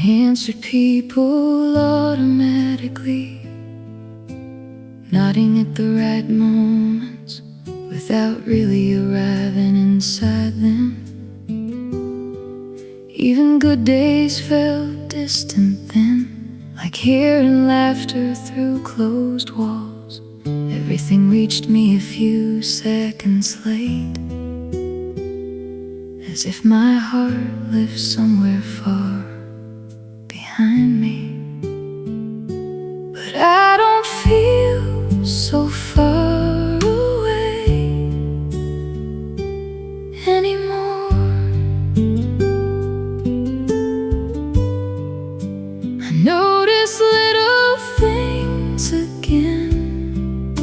answered people automatically, nodding at the right moments without really arriving inside them. Even good days felt distant then, like hearing laughter through closed walls. Everything reached me a few seconds late, as if my heart lived somewhere far behind me. But I don't feel so far away anymore. I notice little things again,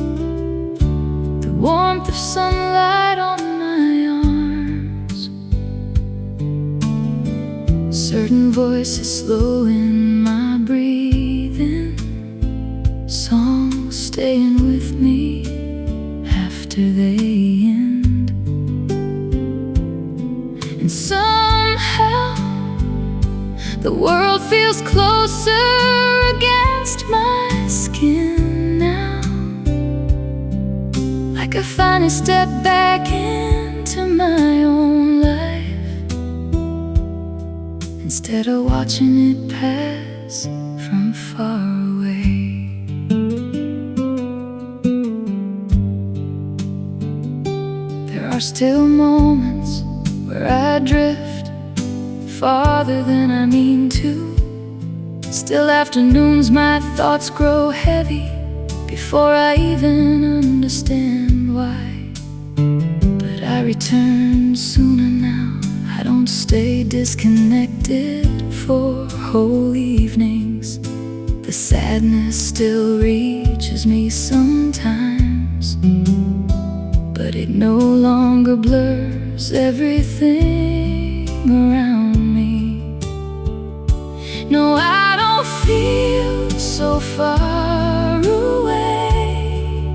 the warmth of sunlight on my arms, certain voices slowing my breathing, songs staying with me after they end. And somehow the world feels closer against my skin now, like I finally step back into my own life, instead of watching it pass from far away. There are still moments where I drift farther than I mean to. Still afternoons my thoughts grow heavy before I even understand why. But I return sooner now. I don't stay disconnected for whole evenings. The sadness still reaches me sometimes, but it no longer blurs everything around me. No, I don't feel so far away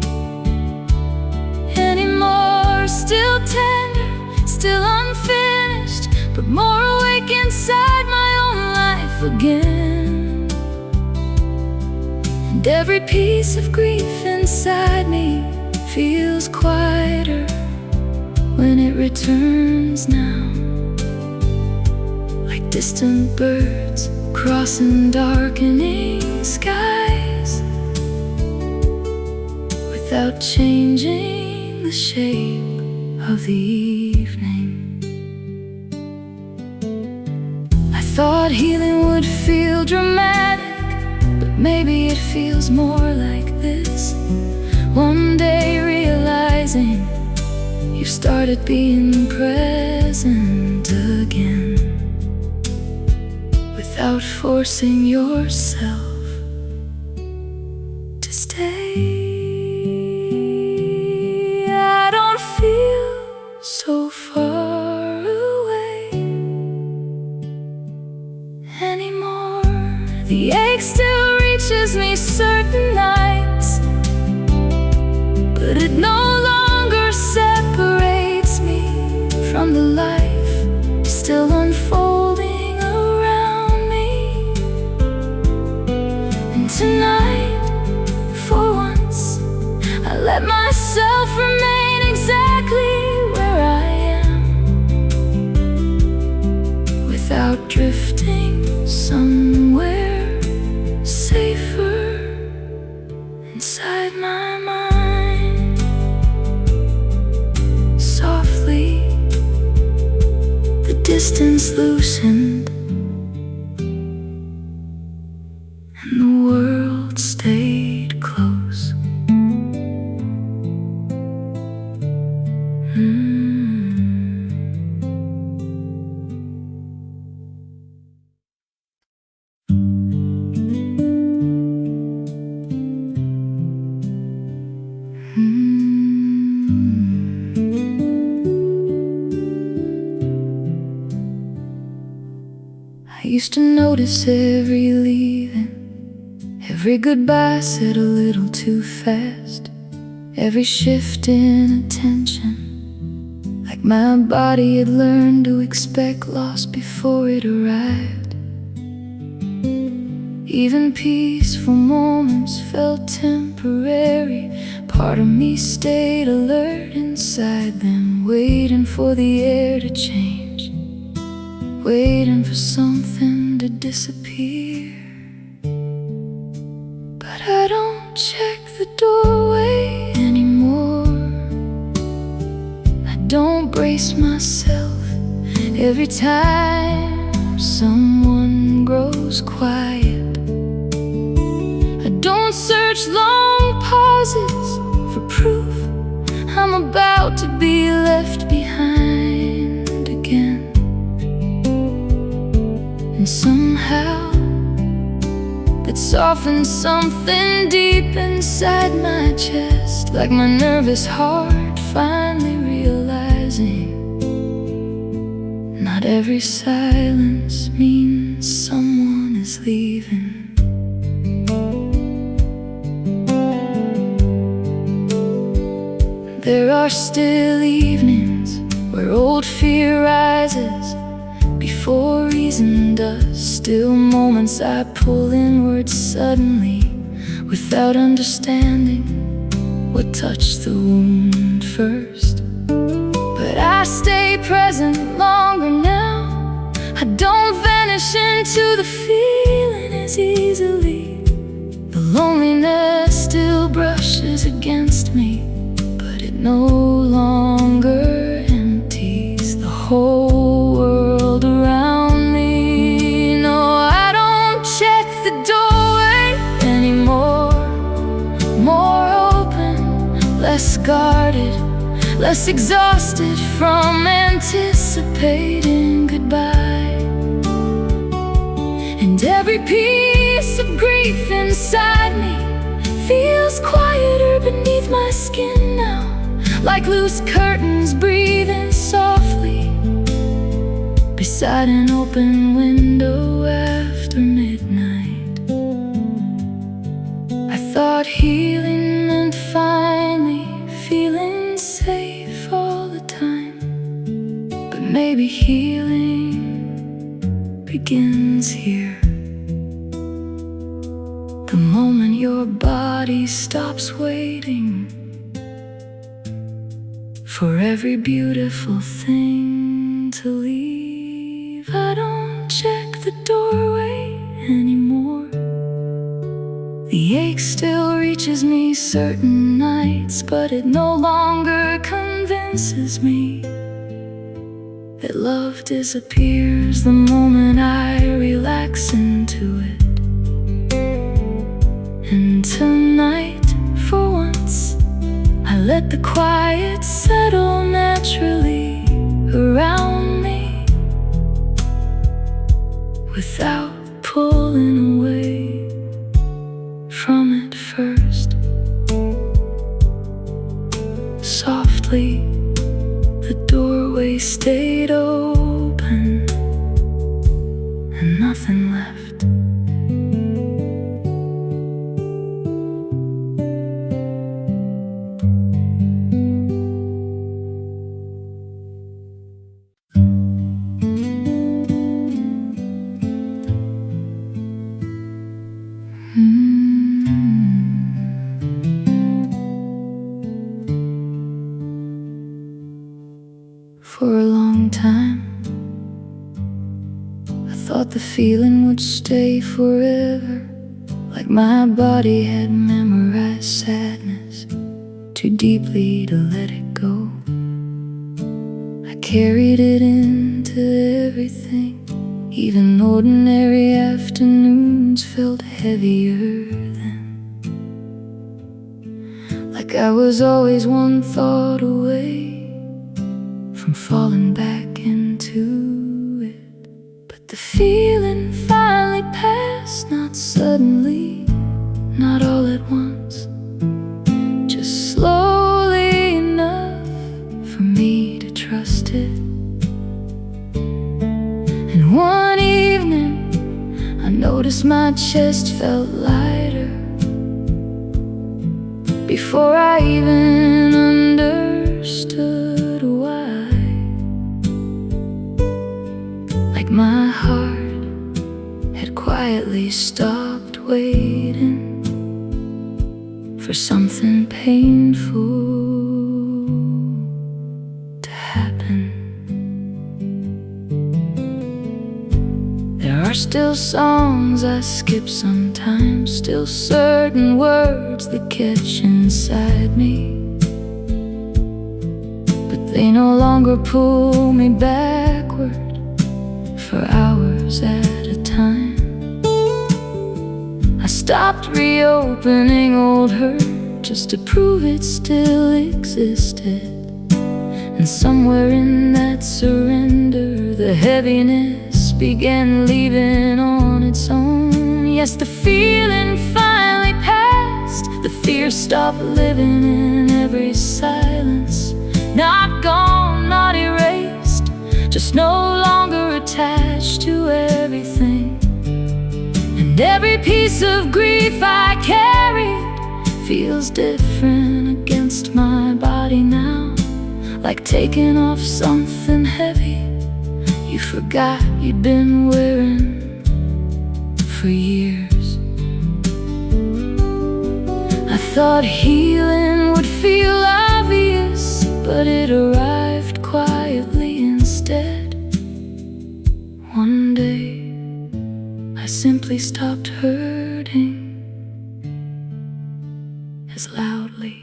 anymore. Still tender, still unfinished, but more awake inside my own life again. And every piece of grief inside me feels quieter when it returns now, like distant birds crossing darkening skies without changing the shape of the evening. I thought healing would feel dramatic, but maybe it feels more like this. One day realizing you started being present again, without forcing yourself to stay. I don't feel so far away anymore. The ache still reaches me certain nights, but it no longer separates me from the life still unfolding around me. And tonight, for once, I let myself remain exactly where I am, without drifting somewhere safer inside my mind. Softly, the distance loosened, and the world stayed close. I used to notice every leaving, every goodbye said a little too fast, every shift in attention, like my body had learned to expect loss before it arrived. Even peaceful moments felt temporary. Part of me stayed alert inside them, waiting for the air to change, waiting for something to disappear. But I don't check the doorway anymore. I don't brace myself every time someone grows quiet. I don't search long pauses for proof I'm about to be left behind again. And somehow that softens something deep inside my chest, like my nervous heart finally realizing not every silence means someone is leaving. There are still evenings where old fear rises before reason does. Still moments I pull inward suddenly without understanding what touched the wound first. But I stay present longer now. I don't vanish into the feeling as easily. The loneliness still brushes against me, but it no longer empties the whole world around me. No, I don't check the doorway anymore. More open, less guarded, less exhausted from anticipating goodbye. And every piece of grief inside me feels quieter beneath my skin now, like loose curtains breathing softly beside an open window after midnight. I thought healing meant finally feeling safe all the time, but maybe healing begins here. The moment your body stops waiting for every beautiful thing to leave. I don't check the doorway anymore. The ache still reaches me certain nights, but it no longer convinces me that love disappears the moment I relax into it. And tonight, for once, I let the quiet settle naturally around me without pulling away from it first. Softly, the doorway stayed open and nothing left. For a long time, I thought the feeling would stay forever, like my body had memorized sadness too deeply to let it go. I carried it into everything. Even ordinary afternoons felt heavier then, like I was always one thought away from falling back into it. But the feeling finally passed, not suddenly, not all at once, just slowly enough for me to trust it. And one evening I noticed my chest felt lighter before I even understood why. My heart had quietly stopped waiting for something painful to happen. There are still songs I skip sometimes, still certain words that catch inside me, but they no longer pull me backward for hours at a time. I stopped reopening old hurt just to prove it still existed, and somewhere in that surrender the heaviness began leaving on its own. Yes, the feeling finally passed, the fear stopped living in every silence. Not gone, not erased, just no longer attached to everything. And every piece of grief I carried feels different against my body now, like taking off something heavy you forgot you'd been wearing for years. I thought healing would feel obvious, but it arrived quietly instead. One day I simply stopped hurting as loudly,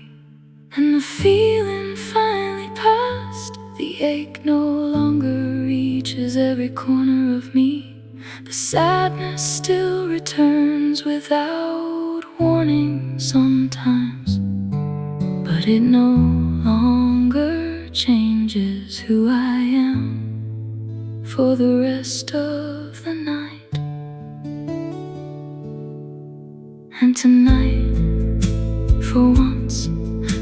and the feeling finally passed. The ache no longer reaches every corner of me. The sadness still returns without warning sometimes, but it no longer changes who I am for the rest of the night. And tonight, for once,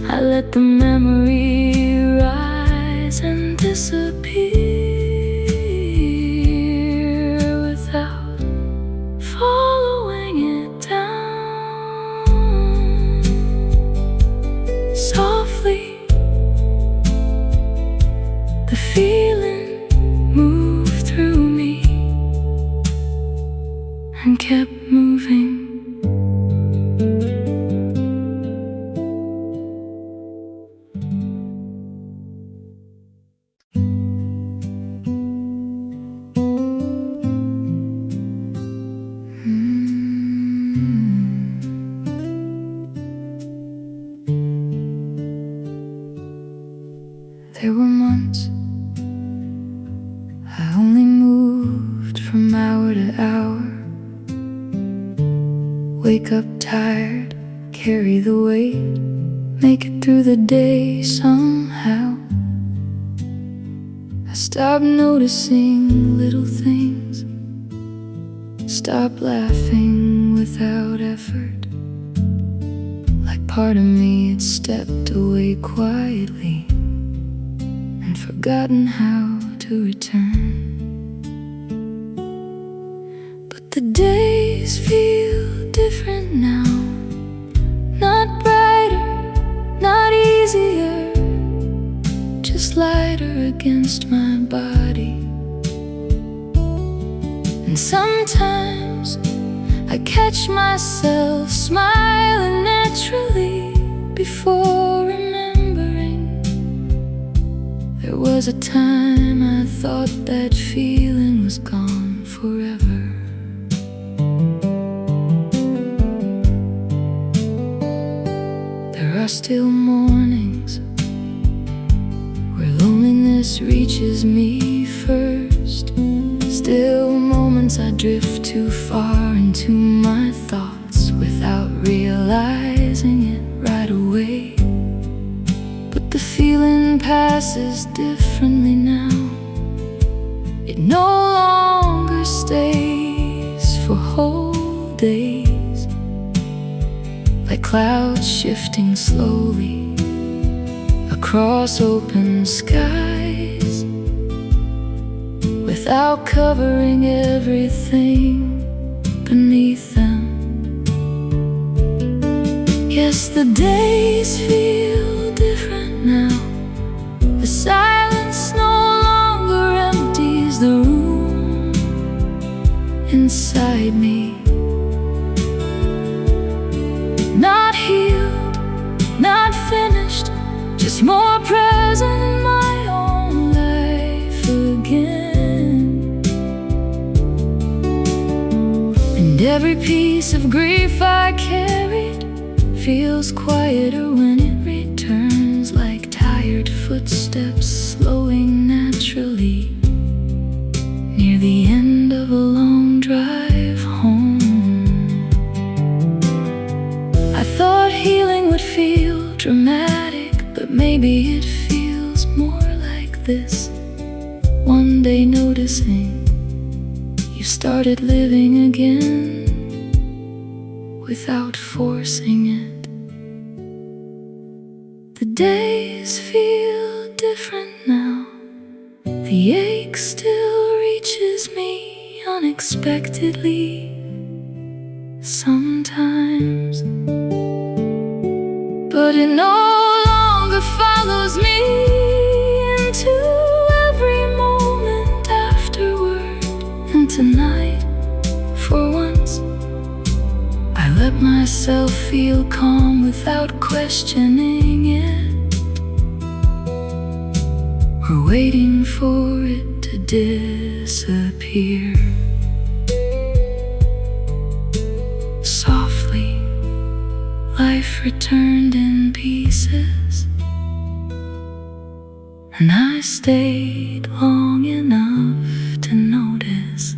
I let the memory rise and disappear without following it down. Softly, the feeling moved through me and kept moving. There were months I only moved from hour to hour. Wake up tired, carry the weight, make it through the day somehow. I stopped noticing little things, stopped laughing without effort, like part of me had stepped away quietly and forgotten how to return. But the days feel different now, not brighter, not easier, just lighter against my body. And sometimes I catch myself smiling naturally before remembering there was a time I thought that feeling was gone forever. There are still mornings where loneliness reaches me first, still moments I drift too far into my thoughts without realizing it right away. But the feeling passes differently now. It no longer stays for whole days, like clouds shifting slowly across open skies, without covering everything beneath them. Yes, the days feel different now. The silence no longer empties the room inside me. just more present in my own life again. And every piece of grief I carried feels quieter when it returns, like tired footsteps slowing naturally near the end of a long drive home. I thought healing would feel dramatic, but maybe it feels more like this. One day noticing you started living again without forcing it. The days feel different now. The ache still reaches me unexpectedly sometimes, but it no longer follows me into every moment afterward. And tonight, for once, I let myself feel calm without questioning it, or waiting for it to disappear. Softly, life returned in pieces, and I stayed long enough to notice.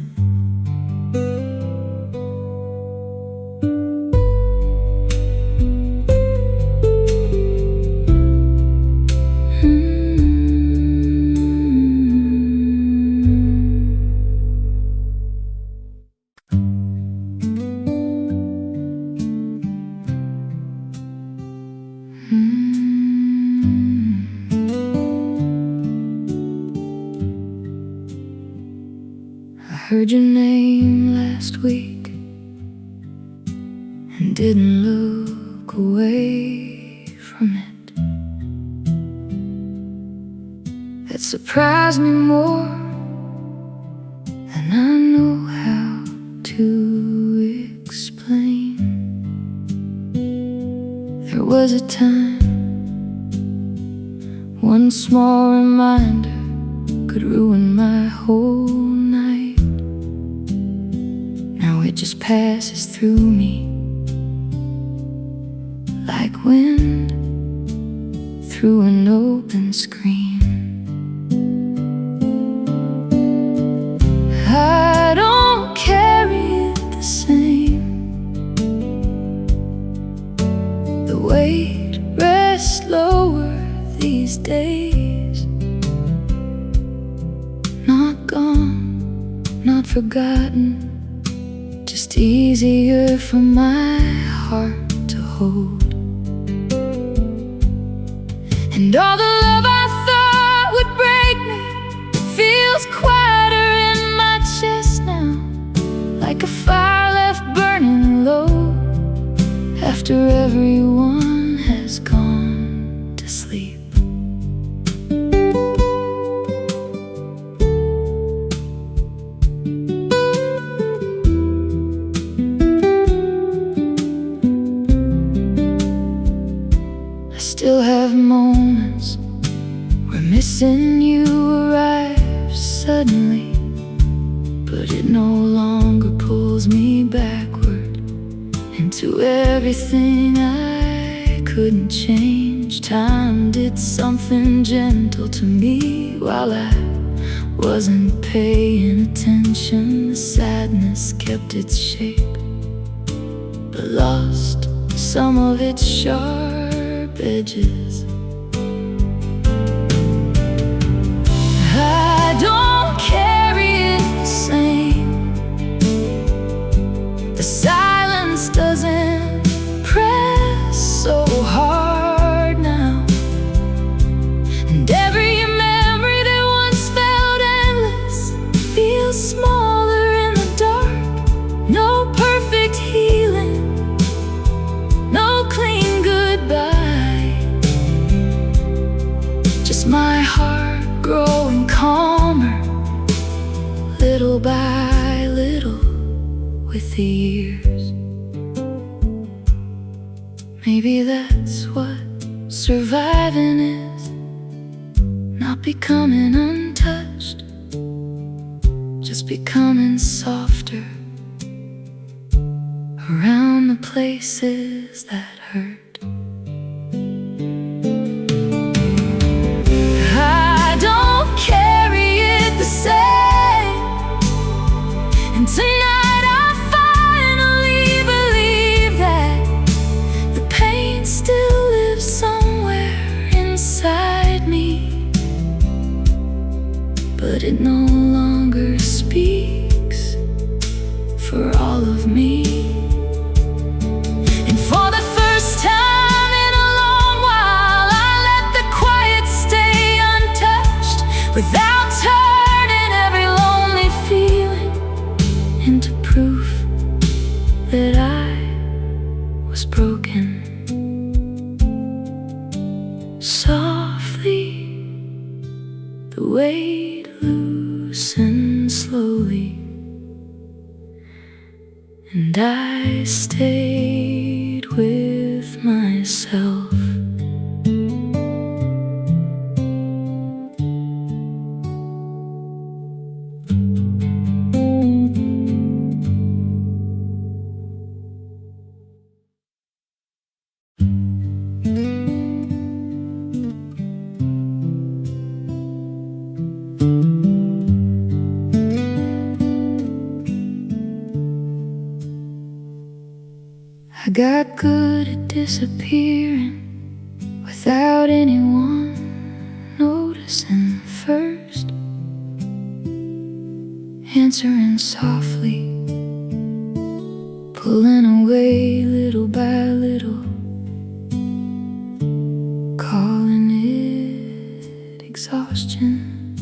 I heard your name last week and didn't look away from it. That surprised me more than I know how to explain. There was a time one small reminder could ruin my whole night. Now it just passes through me like wind through an open screen. I don't carry it the same. The weight rests lower these days. Not gone, not forgotten, just easier for my heart to hold. And all the love I thought would break me feels quieter in my chest now, like a fire left burning low after everyone has gone to sleep. I still have moments where missing you arrives suddenly, but it no longer pulls me backward into everything I couldn't change. Time did something gentle to me while I wasn't paying attention. The sadness kept its shape, but lost some of its sharp edges. I don't carry it the same. The silence doesn't press so hard now, and every memory that once felt endless feels smaller in the dark. No perfect healing, no clean goodbye, just my heart growing calmer, little by little with the years. Maybe that's what's Surviving is not becoming untouched, just becoming softer around the places that hurt. I don't carry it the same, and tonight I finally believe that the pain still lives somewhere inside me, but it no longer speaks for all of me. And for the first time in a long while, I let the quiet stay untouched, without turning every lonely feeling into proof that I was broken. Softly, the weight loosened slowly, and I stayed with myself. I got good at disappearing without anyone noticing first, answering softly, pulling away little by little, calling it exhaustion.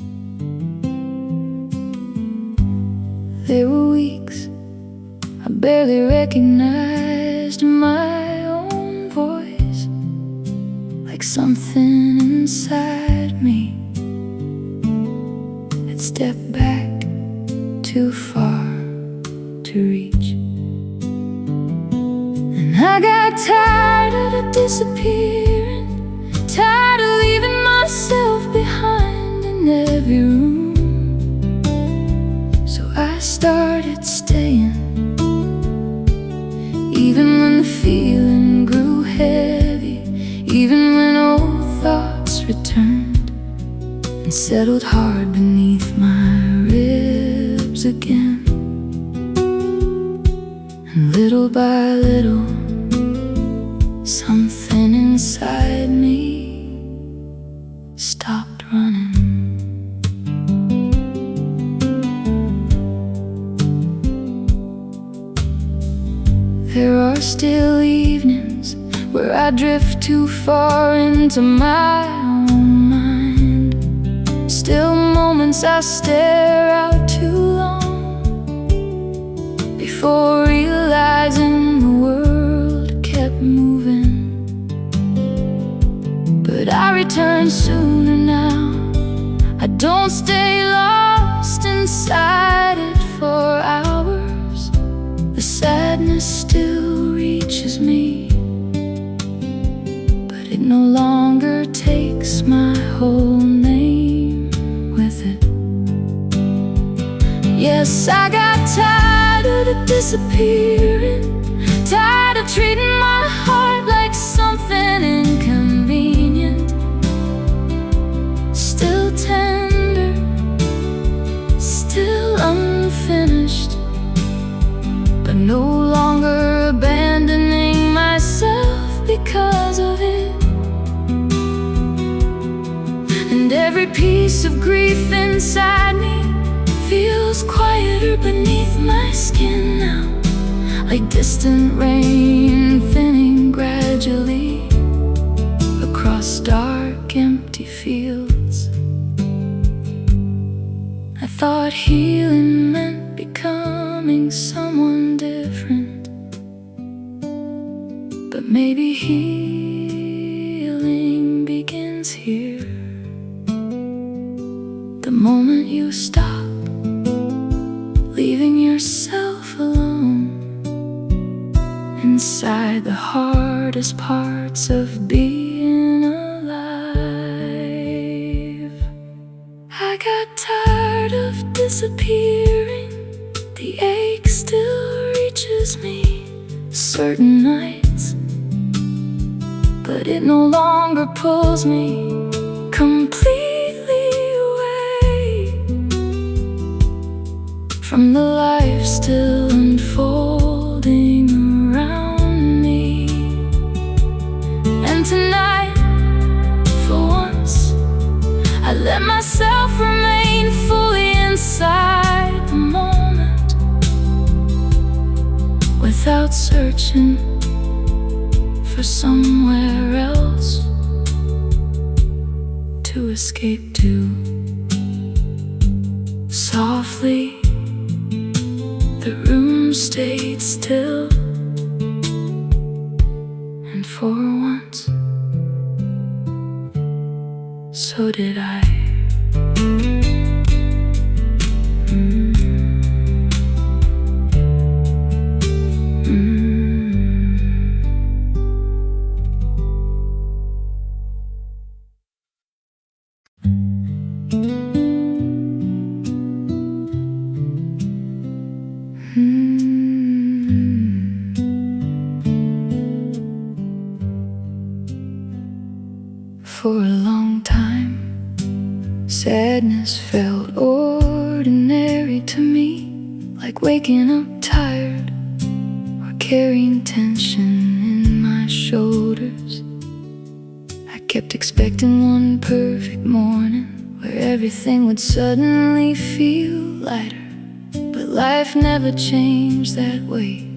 There were weeks I barely recognized my own voice, like something inside me had stepped back too far to reach. And I got tired of the disappearing, tired of leaving myself behind in every room. So I started staying, even when the feeling grew heavy, even when old thoughts returned and settled hard beneath my ribs again. And little by little, something inside me stopped running. There are still evenings where I drift too far into my own mind, still moments I stare out too long before realizing the world kept moving. But I return sooner now, I don't stay lost inside it for hours. The sadness still reaches me, but it no longer takes my whole name with it. Yes, I got tired of the disappearing, tired of treating my heart like something inconvenient, still tender, still unfinished, but no longer abandoning myself because of it. And every piece of grief inside me feels quieter beneath my skin now, like distant rain thinning gradually across dark, empty fields. I thought healing meant becoming someone different, but maybe healing begins here. The moment you stop leaving yourself alone inside the hardest parts of being alone. disappearing. The ache still reaches me certain nights, but it no longer pulls me completely away from the life still unfolding around me. And tonight, for once, I let myself remain fully inside the moment, without searching for somewhere else to escape to. Softly, the room stayed still, and for once, so did I. For a long time, sadness felt ordinary to me, like waking up tired or carrying tension in my shoulders. I kept expecting one perfect morning where everything would suddenly feel lighter, but life never changed that way.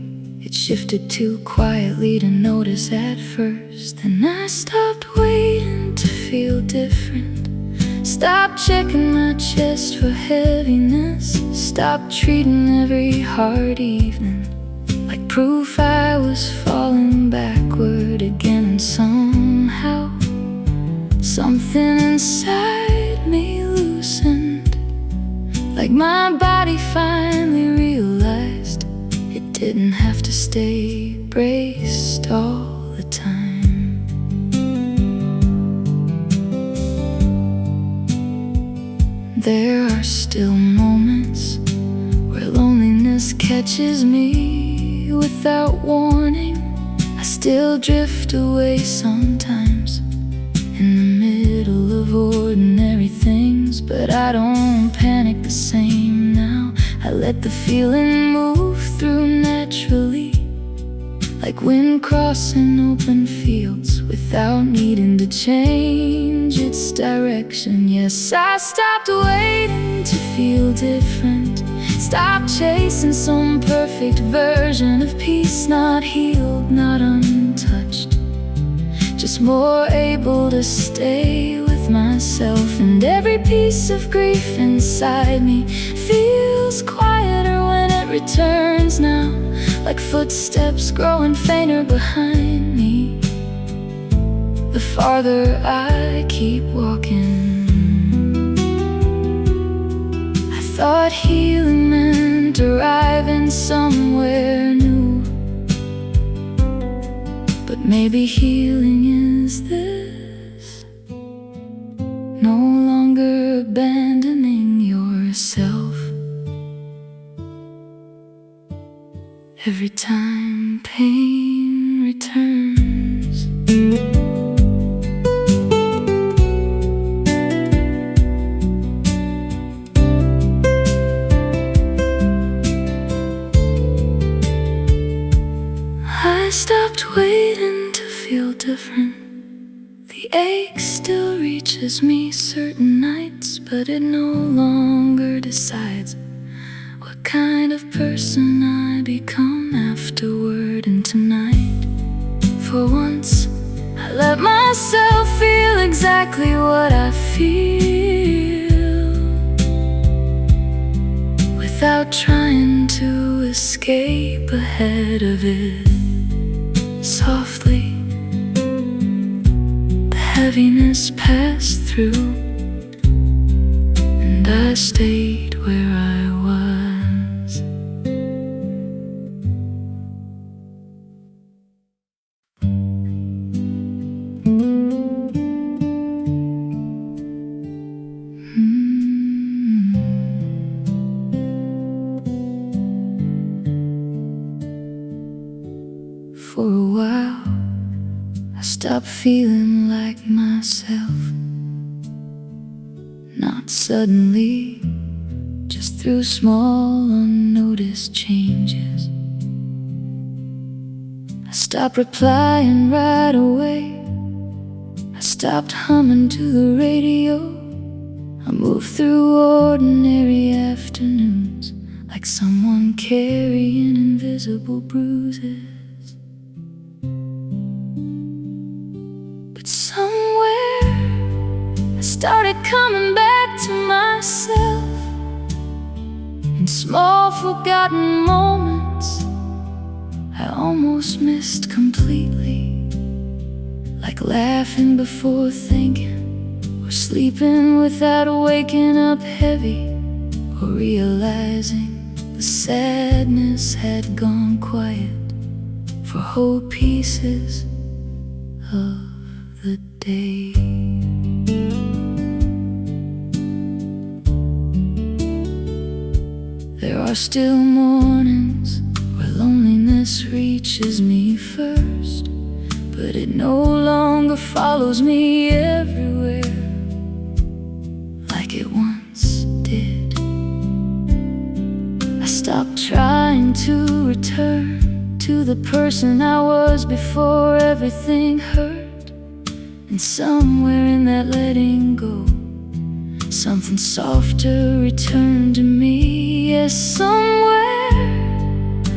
It shifted too quietly to notice at first. And I stopped waiting to feel different, stopped checking my chest for heaviness, stopped treating every hard evening like proof I was falling backward again. And somehow, something inside me loosened, like my body finally realized it didn't have to stay braced all the time. There are still moments where loneliness catches me without warning. I still drift away sometimes in the middle of ordinary things, but I don't panic the same now. I let the feeling move through naturally, like wind crossing open fields without needing to change its direction. Yes, I stopped waiting to feel different, stopped chasing some perfect version of peace, not healed, not untouched, just more able to stay with myself. And every piece of grief inside me feels quieter when it returns now, like footsteps growing fainter behind me, the farther I keep walking. I thought healing meant arriving somewhere new, but maybe healing is this: no longer abandoning yourself every time pain returns. I stopped waiting to feel different. The ache still reaches me certain nights, but it no longer decides what kind of person I become afterward. And tonight, for once, I let myself feel exactly what I feel, without trying to escape ahead of it. Softly, the heaviness passed through, and I stayed where I was. For a while, I stopped feeling like myself. Not suddenly, just through small unnoticed changes. I stopped replying right away. I stopped humming to the radio. I moved through ordinary afternoons like someone carrying invisible bruises. But somewhere I started coming back to myself. In small forgotten moments I almost missed completely, like laughing before thinking, or sleeping without waking up heavy, or realizing the sadness had gone quiet for whole pieces of the day. There are still mornings where loneliness reaches me first, but it no longer follows me everywhere like it once did. I stopped trying to return to the person I was before everything hurt. And somewhere in that letting go, something softer returned to me. Yes, somewhere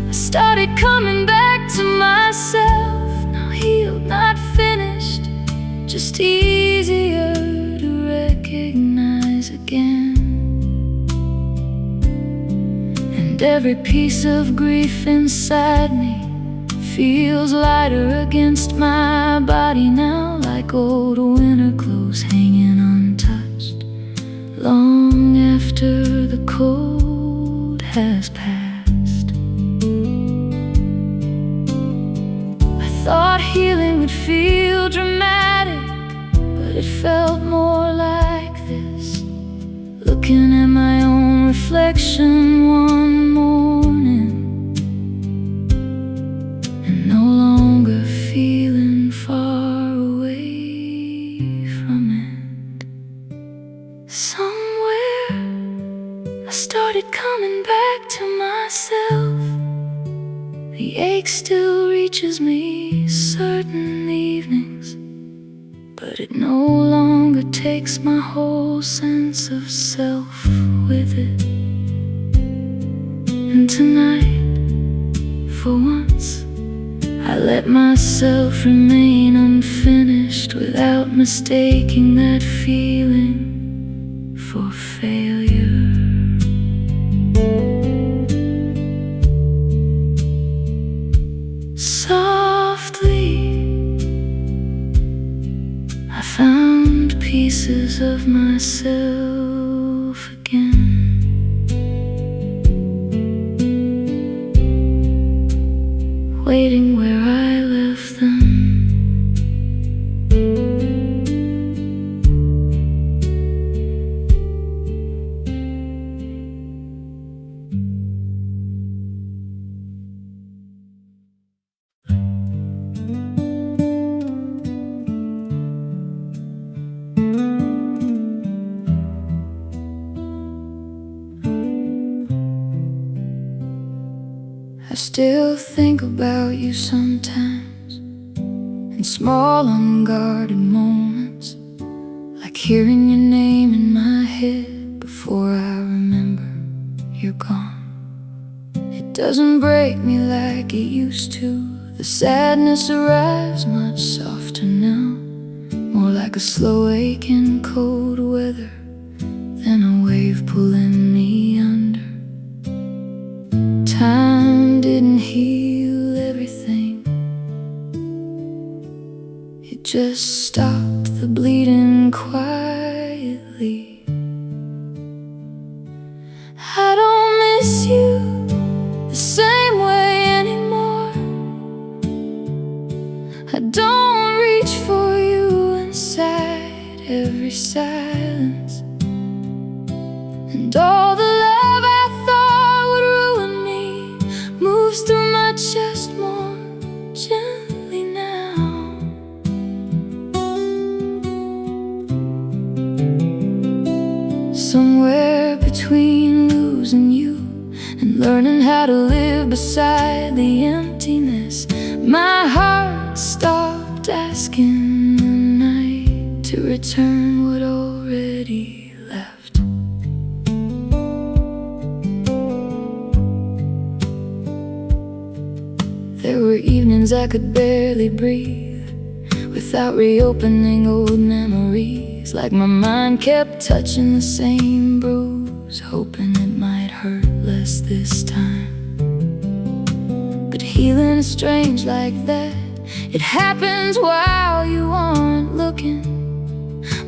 I started coming back to myself. Now healed, not finished, just easier to recognize again. And every piece of grief inside me feels lighter against my body now, like old winter clothes hanging untouched long after the cold has passed. I thought healing would feel dramatic, but it felt more like this. Looking at my own reflection one morning and no longer feeling far away from it. Somewhere I started coming back to myself. The ache still reaches me certain evenings, but it no longer takes my whole sense of self with it. And tonight, for once, I let myself remain unfinished without mistaking that feeling for failure. Softly, I found pieces of myself again. Waiting where I left them. I still think about you sometimes, in small unguarded moments, like hearing your name in my head before I remember you're gone. It doesn't break me like it used to. The sadness arrives much softer now, more like a slow ache in cold weather than a wave pulling me under. Time didn't heal everything, it just stopped the bleeding quietly. I don't miss you the same way anymore. I don't reach for you inside every silence, and all the love I thought would ruin me moves through my chest more gently. between losing you and learning how to live beside the emptiness. My heart stopped asking the night to return what already left. There were evenings I could barely breathe without reopening old memories, like my mind kept touching the same bruise, hoping it might hurt less this time. But healing is strange like that. It happens while you aren't looking.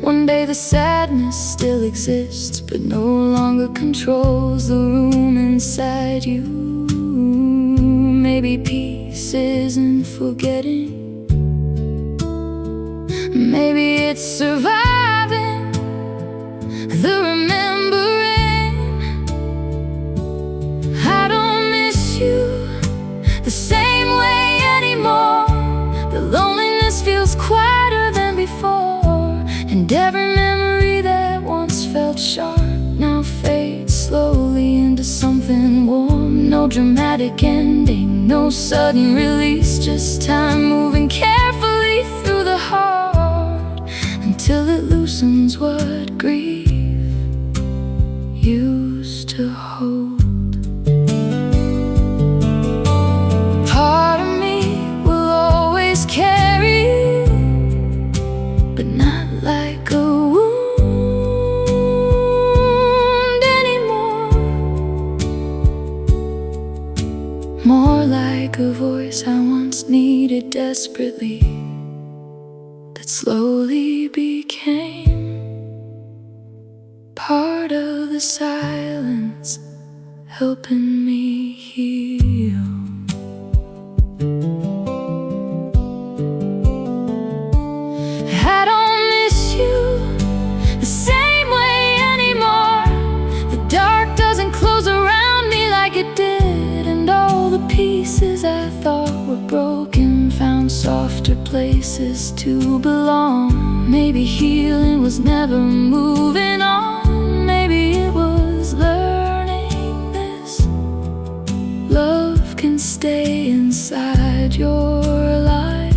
One day the sadness still exists, but no longer controls the room inside you. Maybe peace isn't forgetting. Maybe it's surviving the remembering. I don't miss you the same way anymore. The loneliness feels quieter than before, and every memory that once felt sharp now fades slowly into something warm. No dramatic ending, no sudden release, just time moving carefully through the heart until it loosens what grief used to hold. Part of me will always carry you, but not like a wound anymore. More like a voice I once needed desperately, that slowly became part of the silence, helping me heal. I don't miss you the same way anymore. The dark doesn't close around me like it did, and all the pieces I thought were broken found softer places to belong. Maybe healing was never moving on. Maybe it was learning this. Love can stay inside your life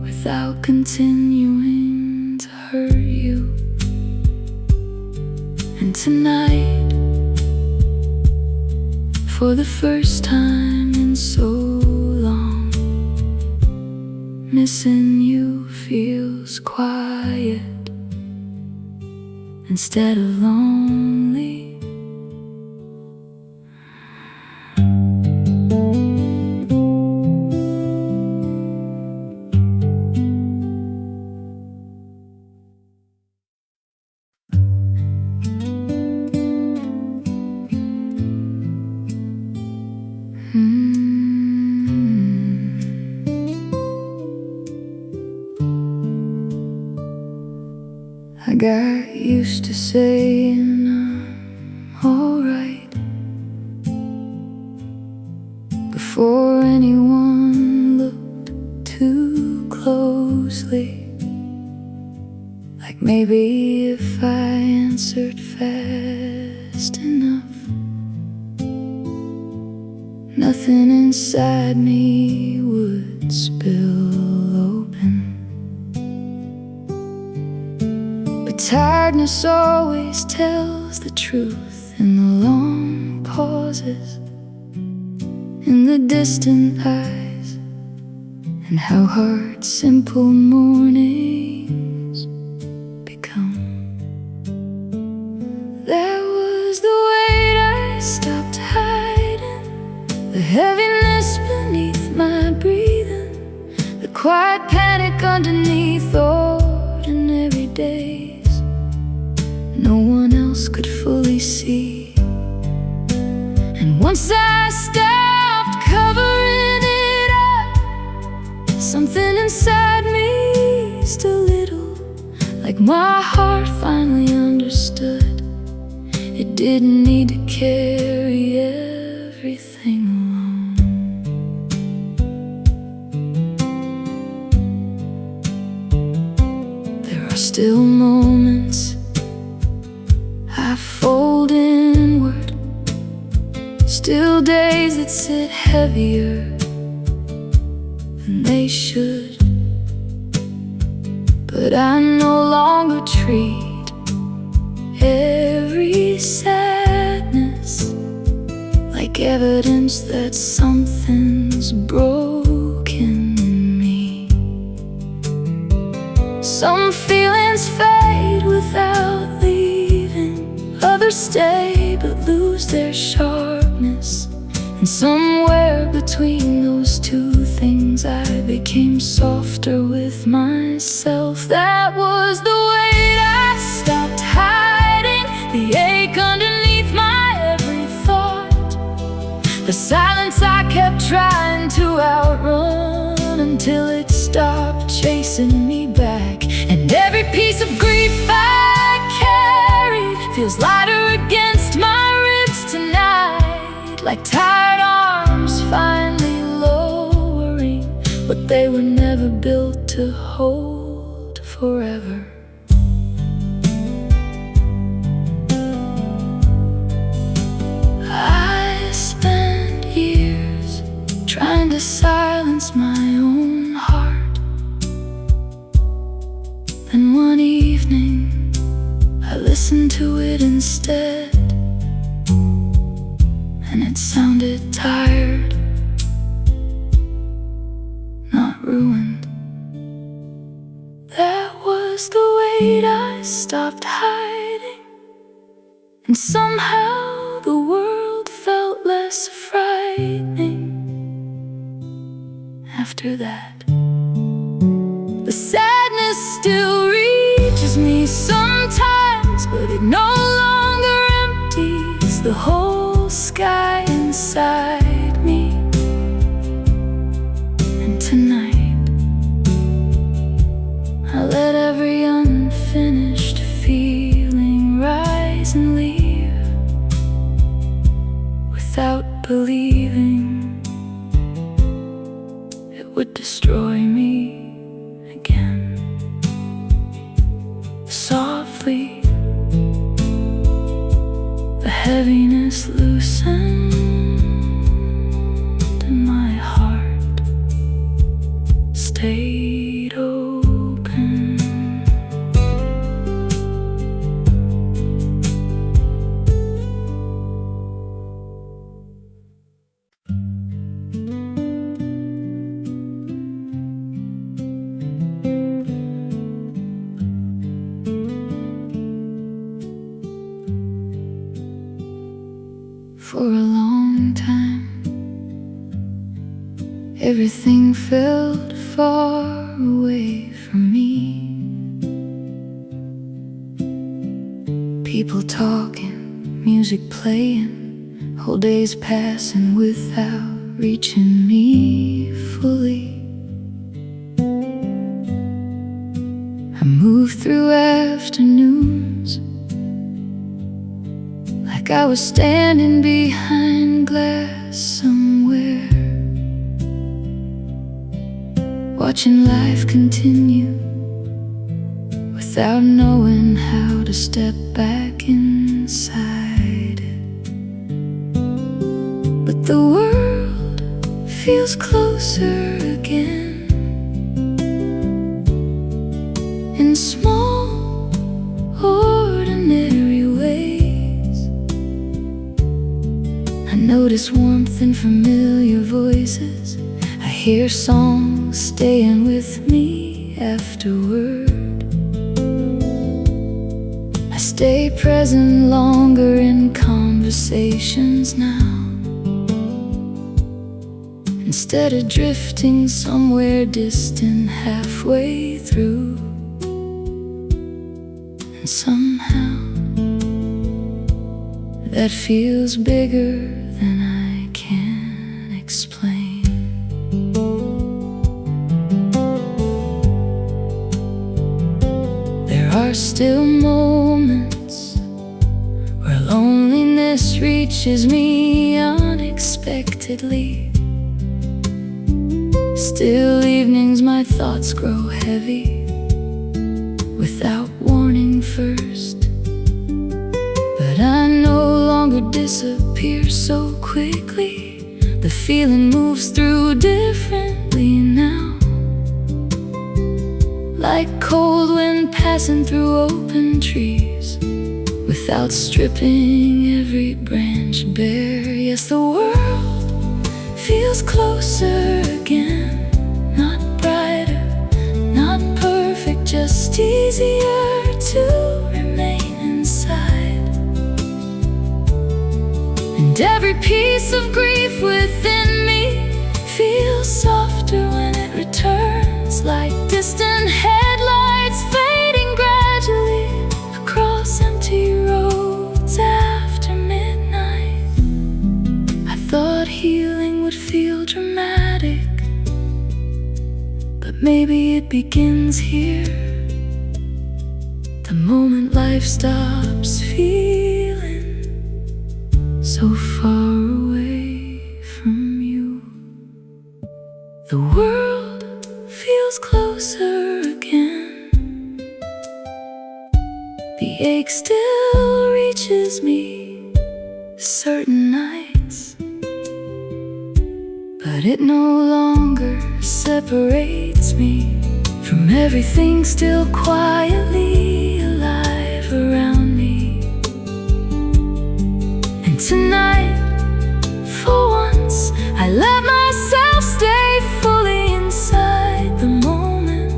without continuing to hurt you. And tonight, for the first time in so long, missing you feels quiet instead of lonely. I got used to saying I'm alright before anyone looked too closely. Like maybe if I answered fast enough, nothing inside me would spill open. Tiredness always tells the truth in the long pauses, in the distant eyes, and how hard simple mornings become. That was the weight I stopped hiding, the heaviness beneath my breathing, the quiet panic underneath ordinary days no one else could fully see. And once I stopped covering it up, something inside me still little, like my heart finally understood. It didn't need to carry everything alone. There are still moments that sit heavier than they should. But I no longer treat every sadness like evidence that something's broken in me. Some feelings fade without leaving, others stay but lose their sharpness. And somewhere between those two things I became softer with myself. That was the weight I stopped hiding, the ache underneath my every thought, the silence I kept trying to outrun until it stopped chasing me back. And every piece of grief I carry feels lighter against my ribs tonight, like tired arms finally lowering what they were never built to hold forever. I spent years trying to silence my own heart. Then one evening I listened to it instead, and it sounded tired, not ruined. That was the weight I stopped hiding, and somehow the world felt less frightening after that. The sadness still reaches me sometimes, but it no longer empties the whole sky inside me. And tonight I let every unfinished feeling rise and leave without believing it would destroy me again. Softly the heaviness loosened and my heart stayed open. For a long time, everything felt far away from me. People talking, music playing, whole days passing without reaching me fully. I moved through afternoons like I was standing behind glass somewhere, watching life continue without knowing how to step back inside it. But the world feels closer again, in small, ordinary ways. I notice warmth in familiar voices. I hear songs staying with me afterward. I stay present longer in conversations now, instead of drifting somewhere distant halfway through. And somehow that feels bigger than I can explain. There are still moments where loneliness reaches me unexpectedly. Still evenings my thoughts grow heavy without warning first. But I no longer disappear so quickly. feeling moves through differently now, like cold wind passing through open trees, without stripping every branch bare. Yes, the world feels closer again, not brighter, not perfect, just easier to remain inside. And every piece of grief within me feels softer when it returns, like distant headlights fading gradually across empty roads after midnight. I thought healing would feel dramatic, but maybe it begins here, the moment life stops feeling so far away from you. The world feels closer again, the ache still reaches me certain nights, but it no longer separates me from everything still quietly alive around me. And tonight, for once, I let myself stay fully inside the moment,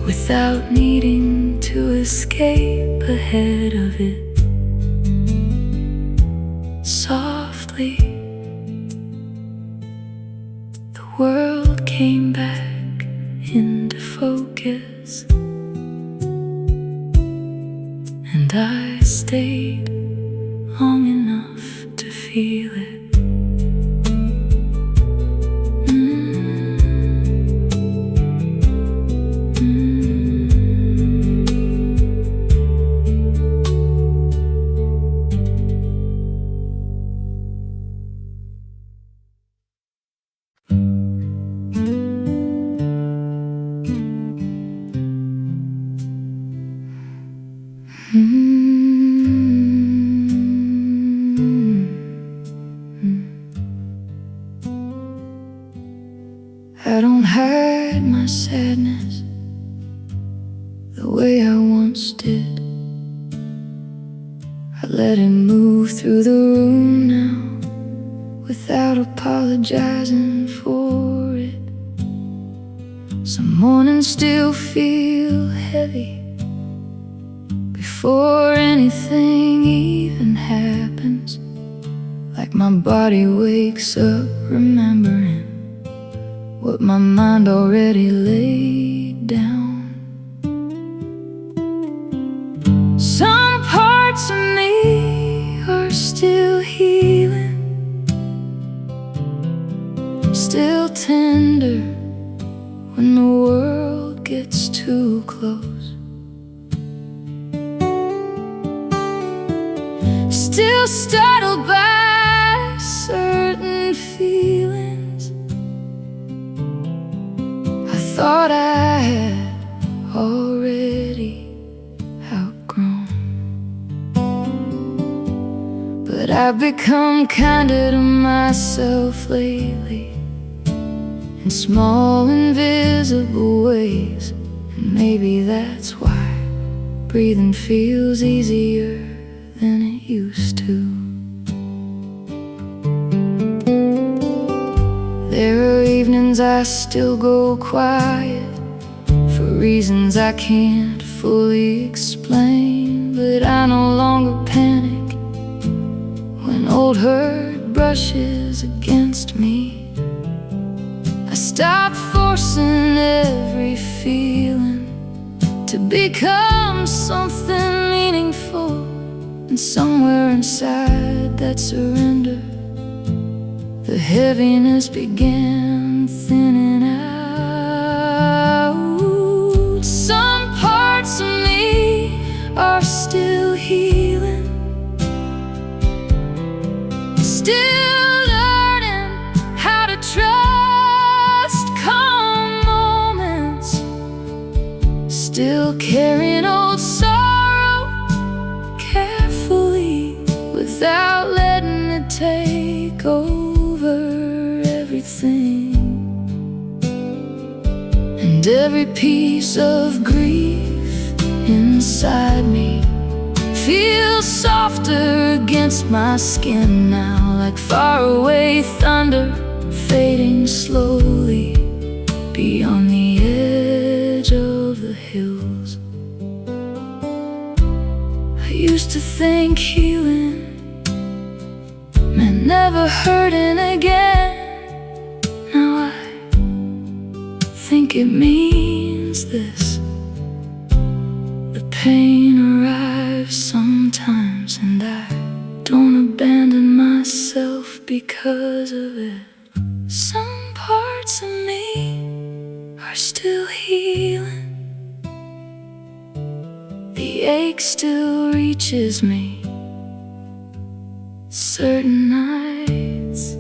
without needing to escape ahead of it. Softly, the world came back into focus, and I stayed long enough to feel it. I don't hide my sadness the way I once did. I let it move through the room now, without apologizing for it. Some mornings still feel heavy before anything even happens, like my body wakes up remembering what my mind already laid down. Some parts of me are still healing, still tender when the world gets too close, still startled by certain feelings I thought I had already outgrown. But I've become kinder to myself lately, in small invisible ways, and maybe that's why breathing feels easier than it used to. There are evenings I still go quiet for reasons I can't fully explain, but I no longer panic when old hurt brushes against me. I stop forcing every feeling to become something meaningful, and somewhere inside that surrender, the heaviness began thinning out. Some parts of me are still healing, still learning how to trust calm moments, still carrying old sorrow carefully without letting it take take over everything, and every piece of grief inside me feels softer against my skin now, like faraway thunder fading slowly beyond the edge of the hills. I used to think healing meant never hurting again. Now I think it means this: the pain arrives sometimes, and I don't abandon myself because of it. Some parts of me are still healing. The ache still reaches me certain nights,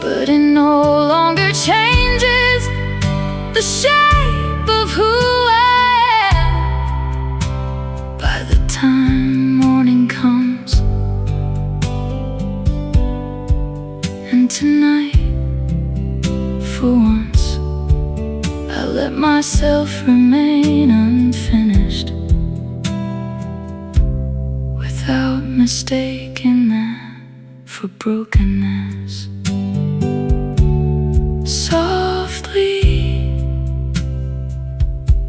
but it no longer changes the shape of who I am. By the time morning comes, and tonight, for once, I let myself remain unfinished, without mistaking that for brokenness. Softly,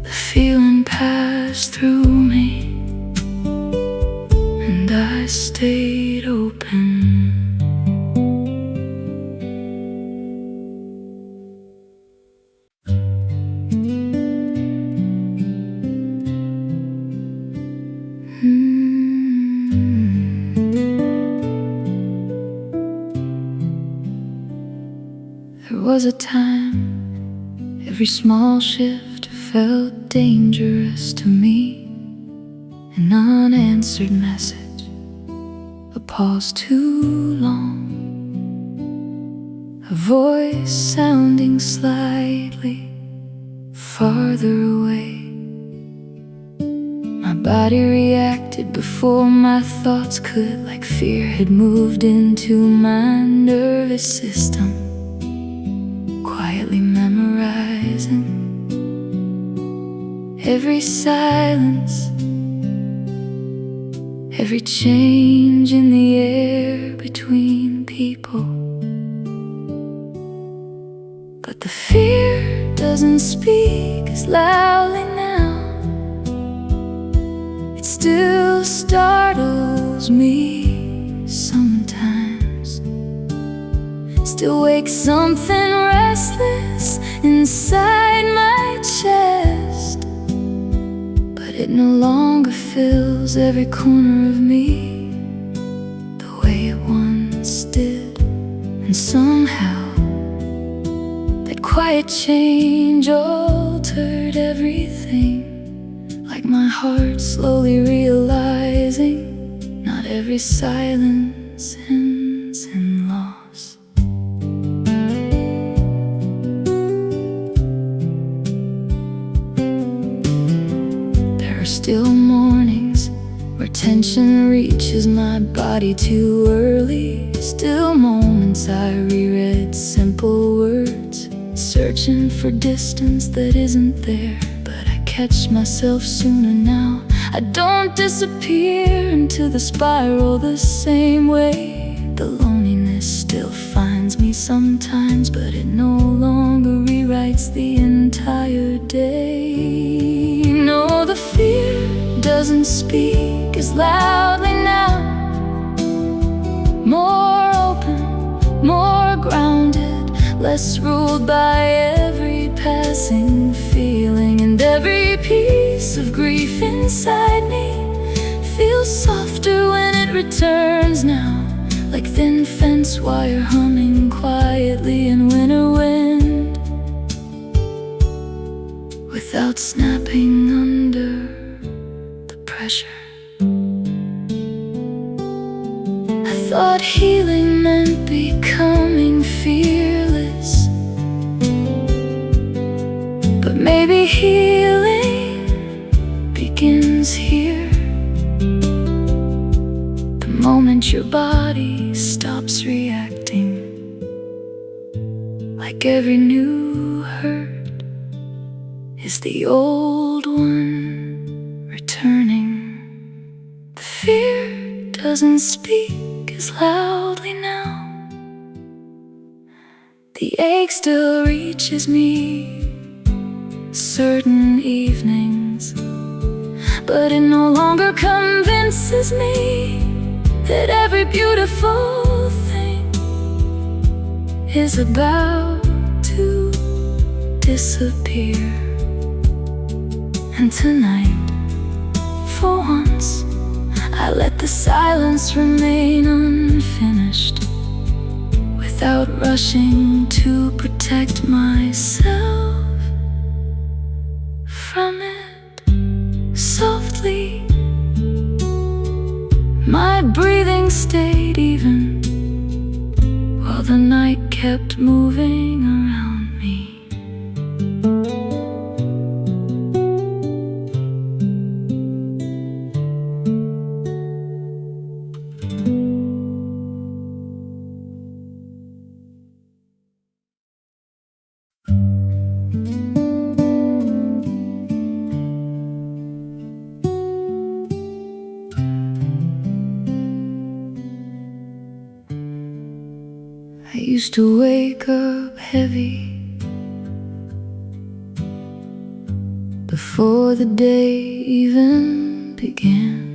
the feeling passed through me, and I stayed open. There was a time every small shift felt dangerous to me. An unanswered message, a pause too long, a voice sounding slightly farther away. My body reacted before my thoughts could, like fear had moved into my nervous system, quietly memorizing every silence, every change in the air between people. But the fear doesn't speak as loudly now. It still startles me sometimes, still wakes something restless inside my chest. But it no longer fills every corner of me the way it once did. And somehow that quiet change altered everything, like my heart slowly realizing not every silence ends in loss. There are still mornings where tension reaches my body too early, still moments I reread simple words, searching for distance that isn't there. But I catch myself sooner now. I don't disappear into the spiral the same way. The loneliness still finds me sometimes, but it no longer rewrites the entire day. No, the fear doesn't speak as loudly now. More open, more grounded, less ruled by every passing feeling. And every piece of grief inside me feels softer when it returns now, like thin fence wire humming quietly in winter wind, without snapping under the pressure. I thought healing meant becoming fearless, but maybe healing begins here. The moment your body stops like every new hurt is the old one returning. The fear doesn't speak as loudly now. The ache still reaches me certain evenings, but it no longer convinces me that every beautiful thing is about to disappear. And tonight, for once, I let the silence remain unfinished, without rushing to protect myself from it. Softly, my breathing stayed even, while the night kept moving around me. I used to wake up heavy before the day even began,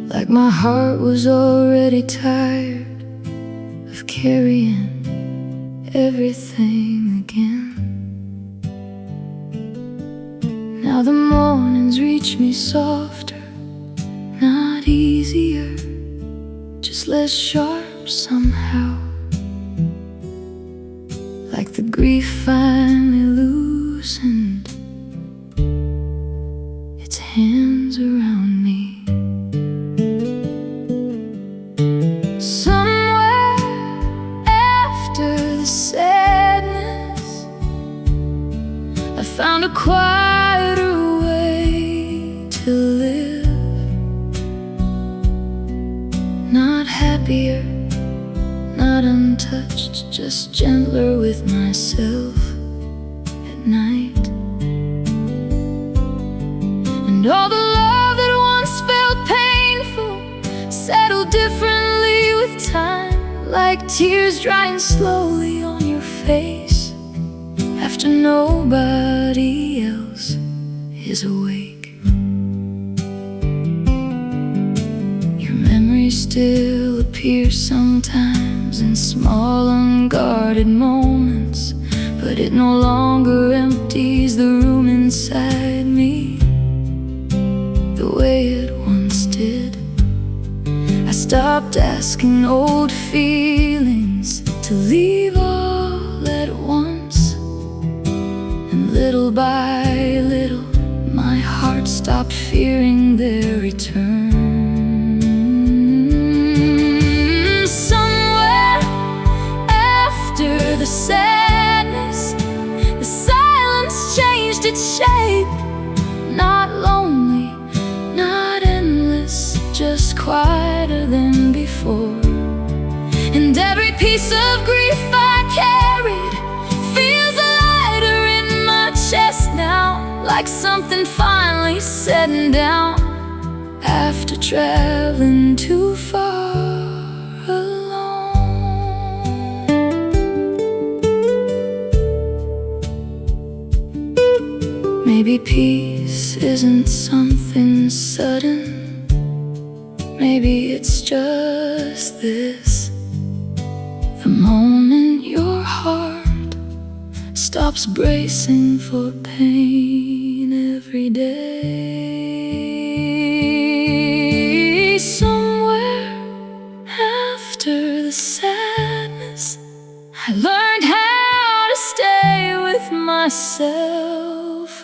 like my heart was already tired of carrying everything again. Now the mornings reach me softer, not easier, just less sharp somehow, like the grief finally loosened its hands around me. Somewhere after the sadness, I found a quieter way to live, not happier, not untouched, just gentler with myself at night. And all the love that once felt painful settled differently with time, like tears drying slowly on your face after nobody else is awake. Your memory still appears sometimes in small unguarded moments, but it no longer empties the room inside me the way it once did. I stopped asking old feelings to leave all at once, and little by little my heart stopped fearing their return. The sadness, the silence changed its shape, not lonely, not endless, just quieter than before. And every piece of grief I carried feels lighter in my chest now, like something finally setting down after traveling too far. Maybe peace isn't something sudden. Maybe it's just this: the moment your heart stops bracing for pain every day. Somewhere after the sadness, I learned how to stay with myself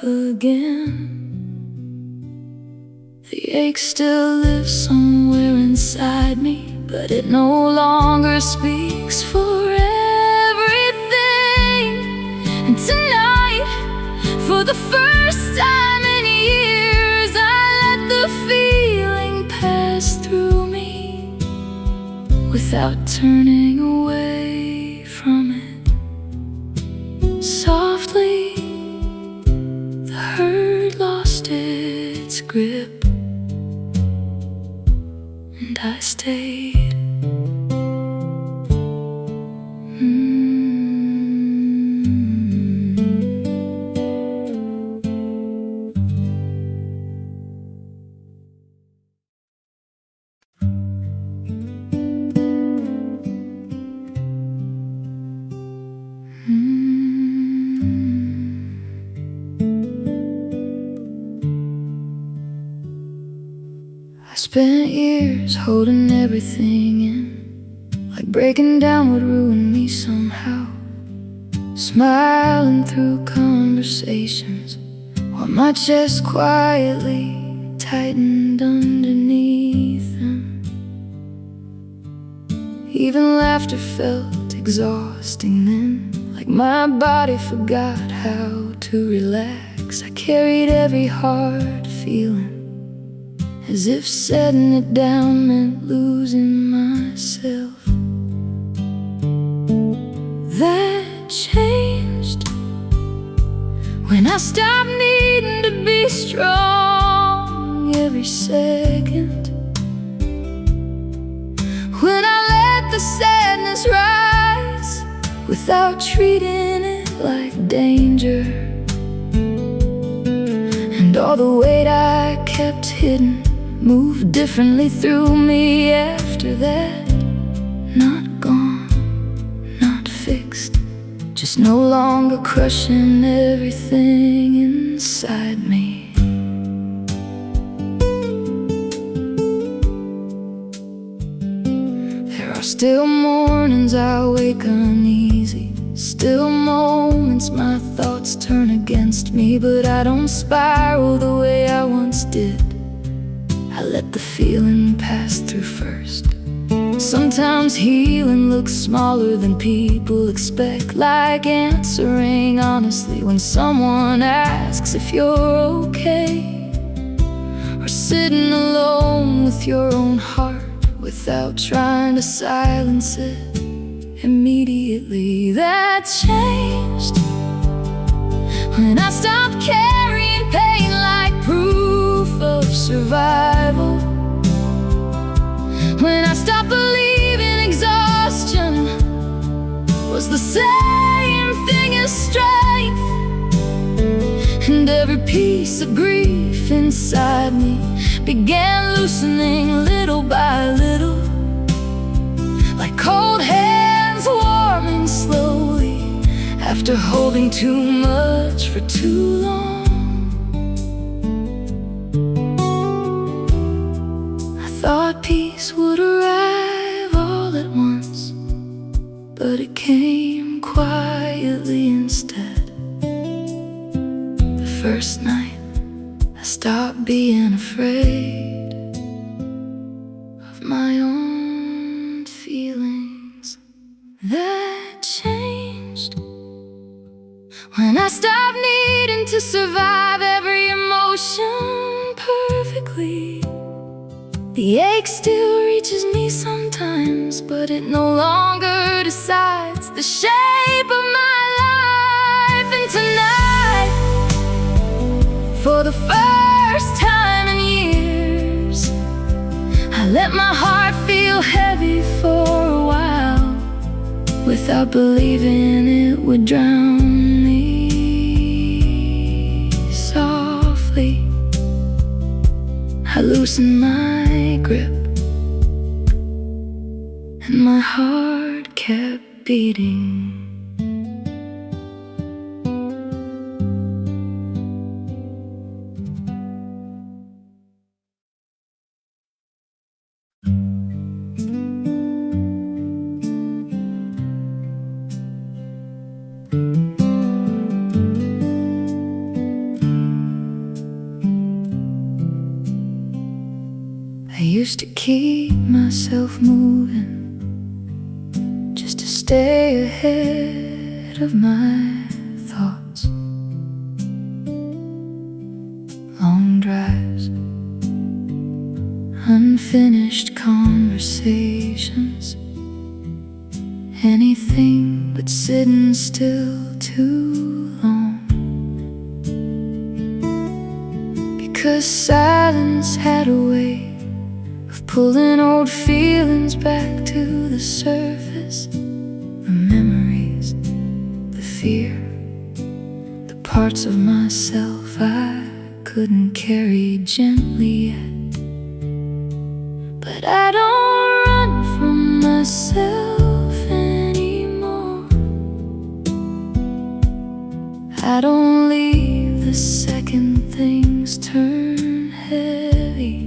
again. The ache still lives somewhere inside me, but it no longer speaks for everything. And tonight, for the first time in years, I let the feeling pass through me without turning away from grip, and I stayed. I spent years holding everything in, like breaking down would ruin me somehow. Smiling through conversations while my chest quietly tightened underneath them. Even laughter felt exhausting then, like my body forgot how to relax. I carried every hard feeling, as if setting it down meant losing myself. That changed when I stopped needing to be strong every second. When I let the sadness rise without treating it like danger, and all the weight I kept hidden moved differently through me after that. Not gone, not fixed, just no longer crushing everything inside me. There are still mornings I wake uneasy, still moments my thoughts turn against me, but I don't spiral the way I once did. I let the feeling pass through first. Sometimes healing looks smaller than people expect, like answering honestly when someone asks if you're okay, or sitting alone with your own heart without trying to silence it immediately. That changed when I stopped carrying pain like proof of survival, when I stopped believing exhaustion was the same thing as strength, and every piece of grief inside me began loosening little by little, like cold hands warming slowly after holding too much for too long. Thought peace would arrive all at once, but it came quietly instead. The first night I stopped being afraid of my own feelings. That changed when I stopped needing to survive every emotion perfectly. The ache still reaches me sometimes, but it no longer decides the shape of my life. And tonight, for the first time in years, I let my heart feel heavy for a while, without believing it would drown me. Softly I loosened my grip, and my heart kept beating. I used to keep myself moving just to stay ahead of my thoughts. Long drives, unfinished conversations, anything but sitting still too long. 'cause silence had a way of pulling old feelings back to the surface. The memories, the fear, the parts of myself I couldn't carry gently yet. But I don't run from myself anymore. I don't leave the second things turn heavy.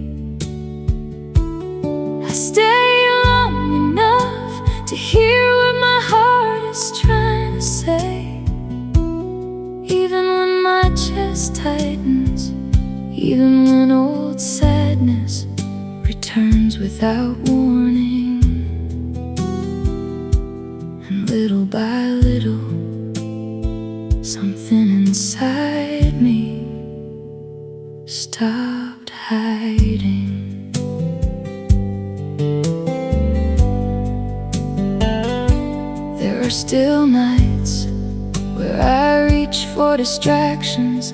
I stay long enough to hear what my heart is trying to say. Even when my chest tightens, even when old sadness returns without warning. And little by little, something inside me stopped hiding. There are still nights where I reach for distractions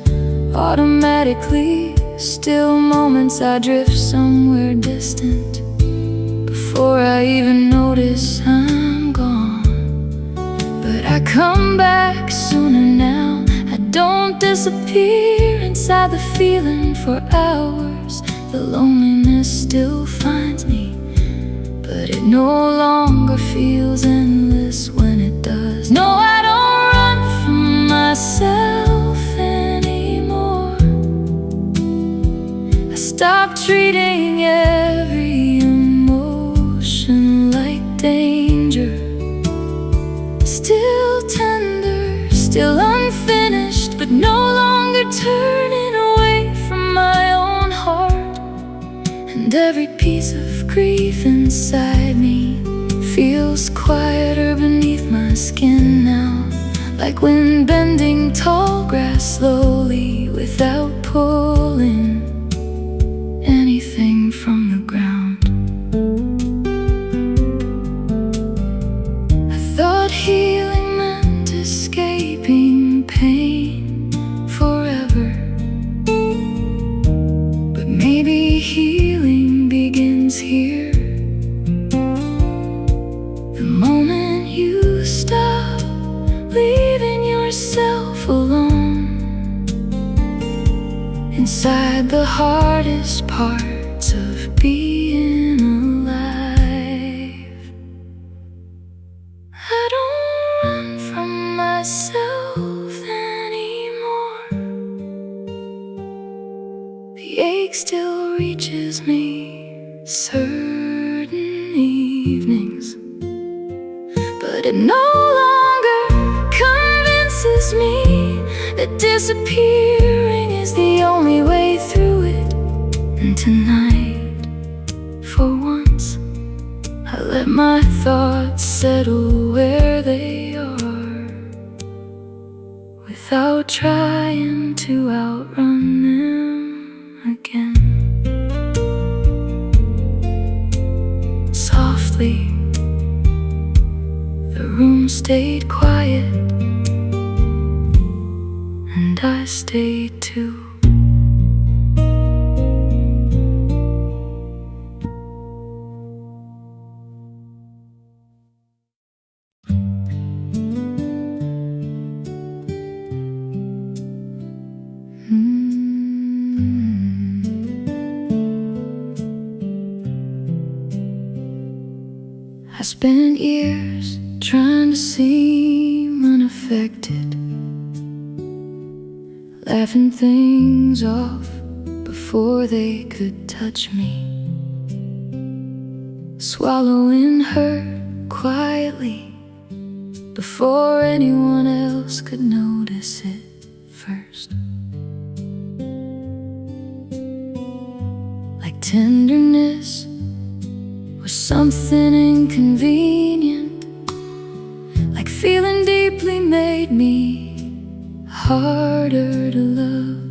automatically. Still moments I drift somewhere distant before I even notice I'm gone. But I come back sooner now. I don't disappear inside the feeling for hours. The loneliness still finds me, but it no longer feels endless when it does. No, I don't run from myself anymore. I stop treating every emotion like danger. Still tender, still unfinished, but no longer turning away from my own heart. And every piece of grief inside me feels quieter beneath my skin now, like wind bending tall grass slowly without pulling anything from the ground. I thought healing meant escaping pain forever, but maybe healing begins here. The moment you stop leaving yourself alone inside the hardest parts of being alive. I don't run from myself anymore. The ache still reaches me certain evenings, but it no longer convinces me that disappearing is the only way through it. And tonight, for once, I let my thoughts settle where they are, without trying to outrun them again. Softly, the room stayed quiet, and I stayed too. I spent years trying to seem unaffected, laughing things off before they could touch me, swallowing hurt quietly before anyone else could notice it first. Like tenderness was something inconvenient, like feeling deeply made me harder to love.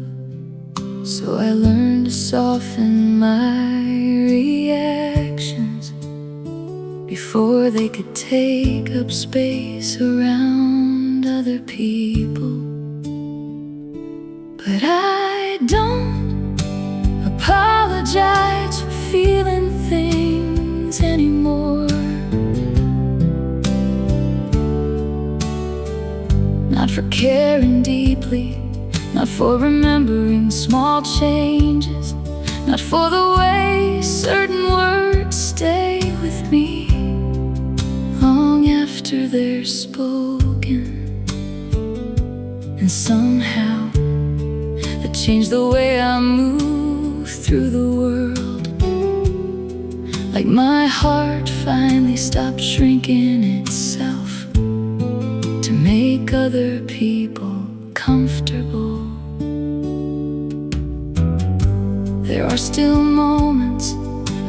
So I learned to soften my reactions before they could take up space around other people. But I don't for caring deeply, not for remembering small changes, not for the way certain words stay with me long after they're spoken. And somehow that changed the way I move through the world. Like my heart finally stopped shrinking itself to make other people comfortable. There are still moments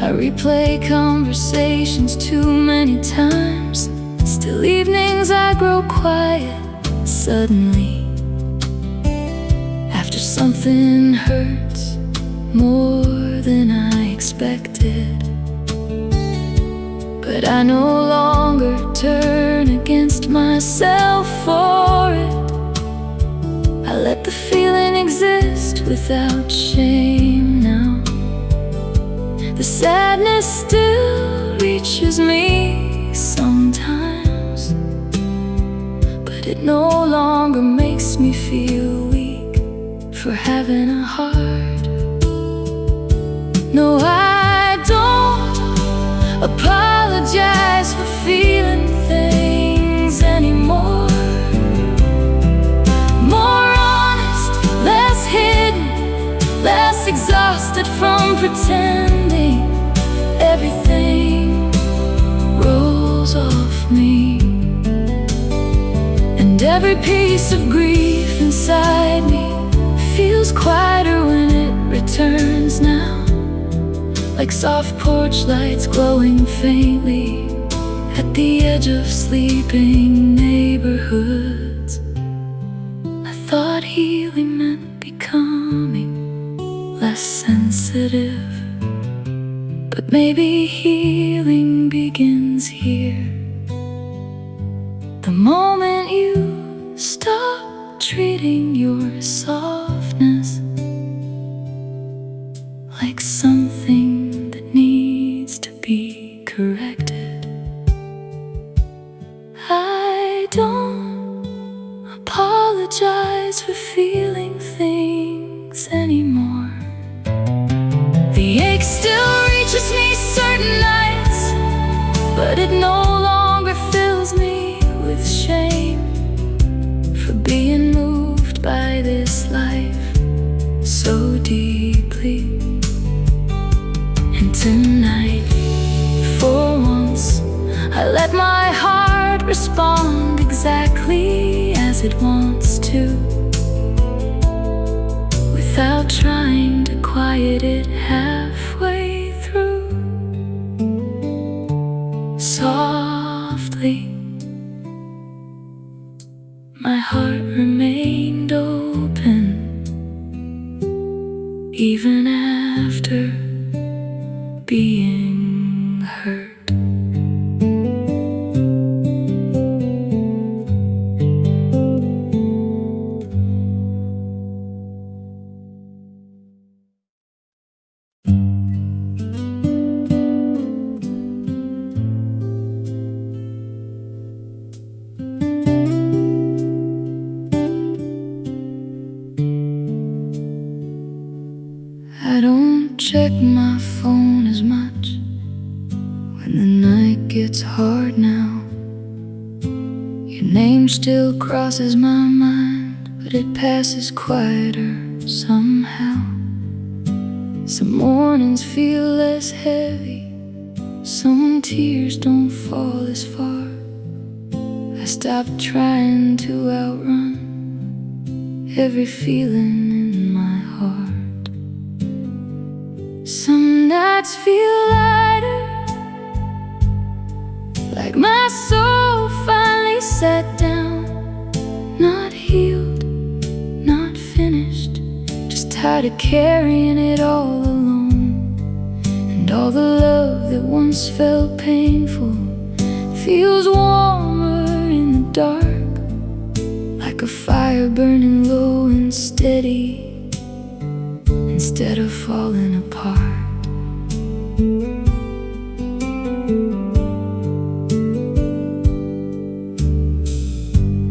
I replay conversations too many times. Still evenings I grow quiet suddenly after something hurts more than I expected. But I no longer turn against myself for it. I let the feeling exist without shame now. The sadness still reaches me sometimes, but it no longer makes me feel weak for having a heart. No, I don't apologize for feeling things anymore. More honest, less hidden, less exhausted from pretending. Everything rolls off me, and every piece of grief inside me feels quieter when it returns now. Like soft porch lights glowing faintly at the edge of sleeping neighborhoods. I thought healing meant becoming less sensitive, but maybe healing begins here. The moment you stop treating your softness like something that needs to be corrected. I don't apologize for feeling things anymore. The ache still reaches me certain nights, but it no longer fills me with shame for being moved by this life so deeply. And tonight, for once, I let my heart respond exactly as it wants to, without trying to quiet it halfway through. Softly, my heart remained open, even after being hurt. I don't check my phone as much when the night gets hard now. Your name still crosses my mind, but it passes quieter somehow. Some mornings feel less heavy, some tears don't fall as far. I stopped trying to outrun every feeling in my heart. Some nights feel lighter, like my soul finally sat down. Not healed, not finished, just tired of carrying it all alone. And all the love that once felt painful feels warmer in the dark, like a fire burning low and steady instead of falling apart.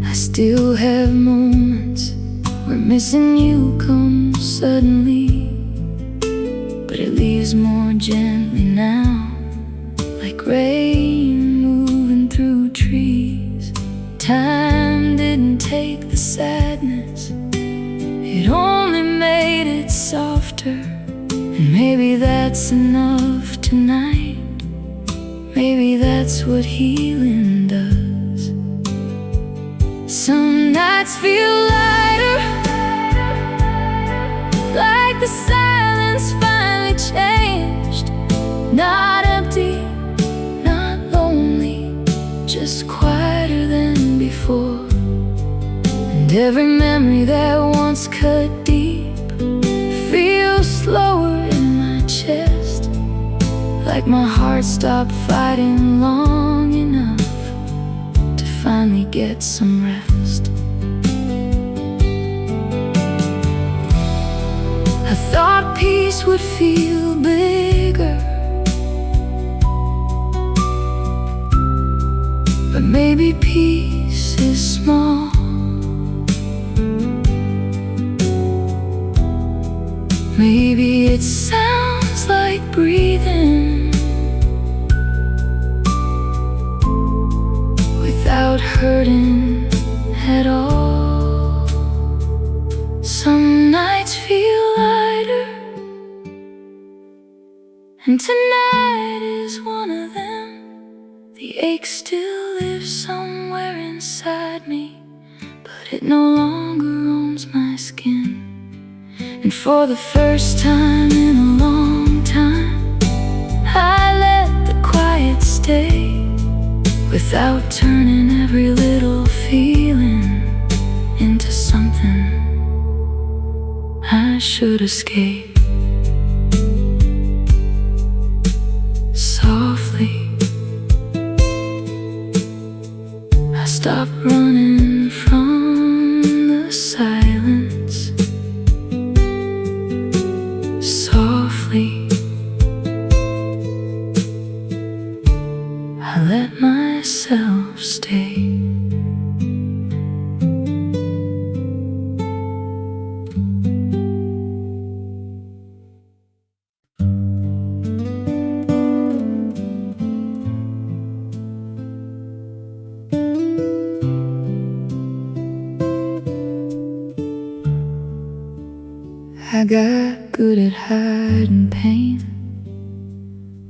I still have moments where missing you comes suddenly, but it leaves more gently now, like rain moving through trees. Time didn't take the sadness, it only made it softer. And maybe that's enough tonight, maybe that's what healing does. Some nights feel lighter, like the silence finally changed. Not empty, not lonely, just quieter than before. And every memory that once cut deep feels slower in my chest, like my heart stopped fighting long enough to finally get some rest. I thought peace would feel bigger, but maybe peace is small. Maybe it sounds like breathing without hurting at all. Some nights feel lighter, and tonight is one of them. The ache still lives somewhere inside me, but it no longer owns my skin. And for the first time in a long time, I let the quiet stay, without turning every little feeling into something I should escape. Softly, I stopped running from the silence. Softly, I let myself stay. I got good at hiding pain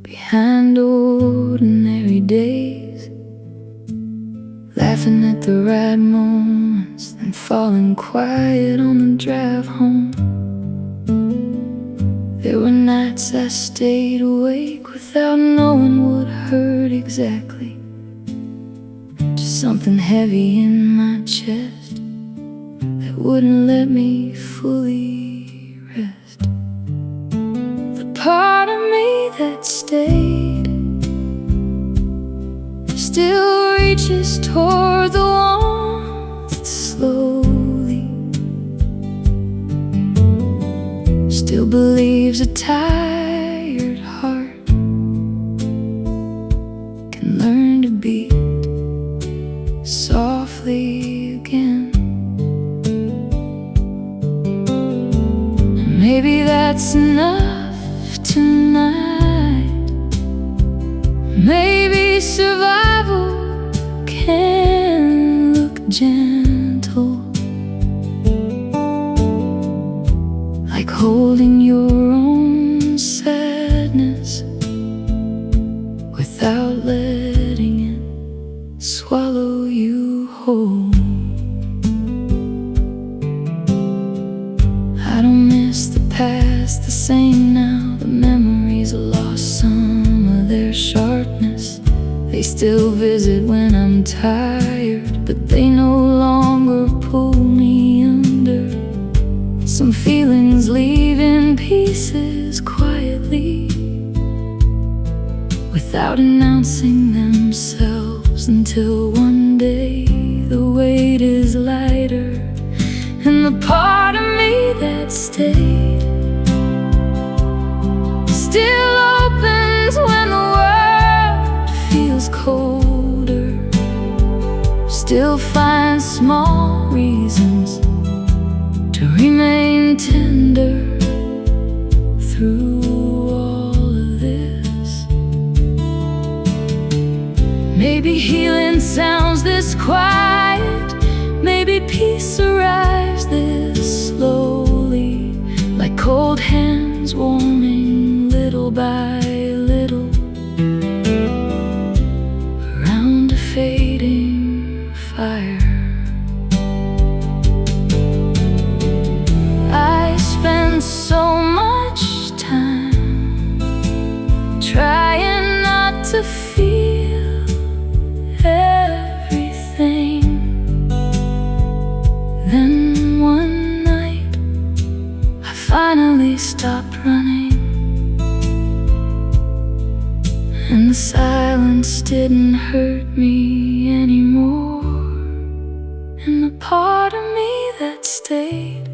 behind ordinary days, laughing at the right moments, then falling quiet on the drive home. There were nights I stayed awake without knowing what hurt exactly, just something heavy in my chest that wouldn't let me fully rest. The part of me that stayed still reaches toward the warmth slowly, still believes a tired heart can learn to beat softly again. Maybe that's enough tonight. Maybe survival can look gentle, like holding your own sadness without letting it swallow you whole. I don't miss the past the same now. The memories lost some of their sharpness. They still visit when I'm tired, but they no longer pull me under. Some feelings leave in pieces quietly, without announcing themselves, until one day the weight is lighter, and the part of me that stayed still opens when the world feels colder. still find small reasons to remain tender through all of this. Maybe healing sounds this quiet, maybe peace arrives this slowly, like cold hands warming little by little around a fading fire. I spend so much time trying not to feel everything. Then one night I finally stopped running, and the silence didn't hurt me anymore. And the part of me that stayed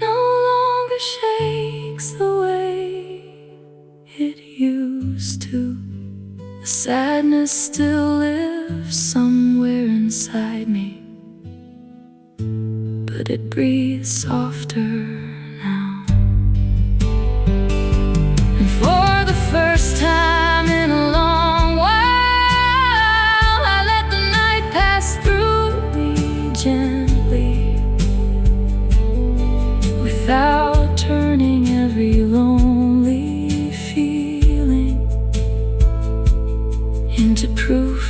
no longer shakes the way it used to. The sadness still lives somewhere inside me, but it breathes softer now. And for the first time in a long while, I let the night pass through me gently, without turning every lonely feeling into proof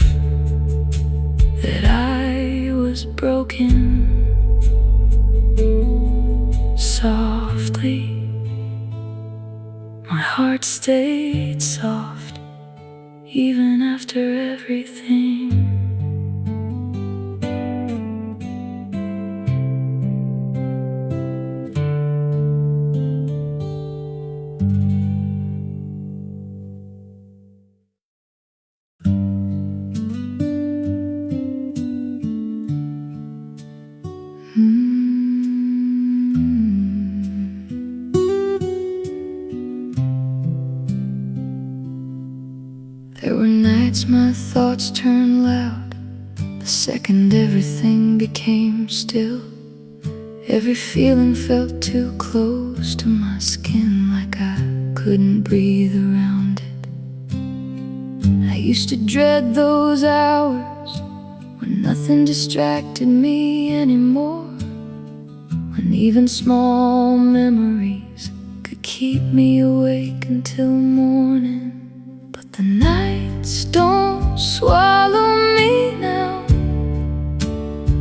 that I was broken. Softly, my heart stayed soft even after everything. There were nights my thoughts turned loud, the second everything became still. Every feeling felt too close to my skin, like I couldn't breathe around it. I used to dread those hours when nothing distracted me anymore, when even small memories could keep me awake until morning. But the nights don't swallow me now.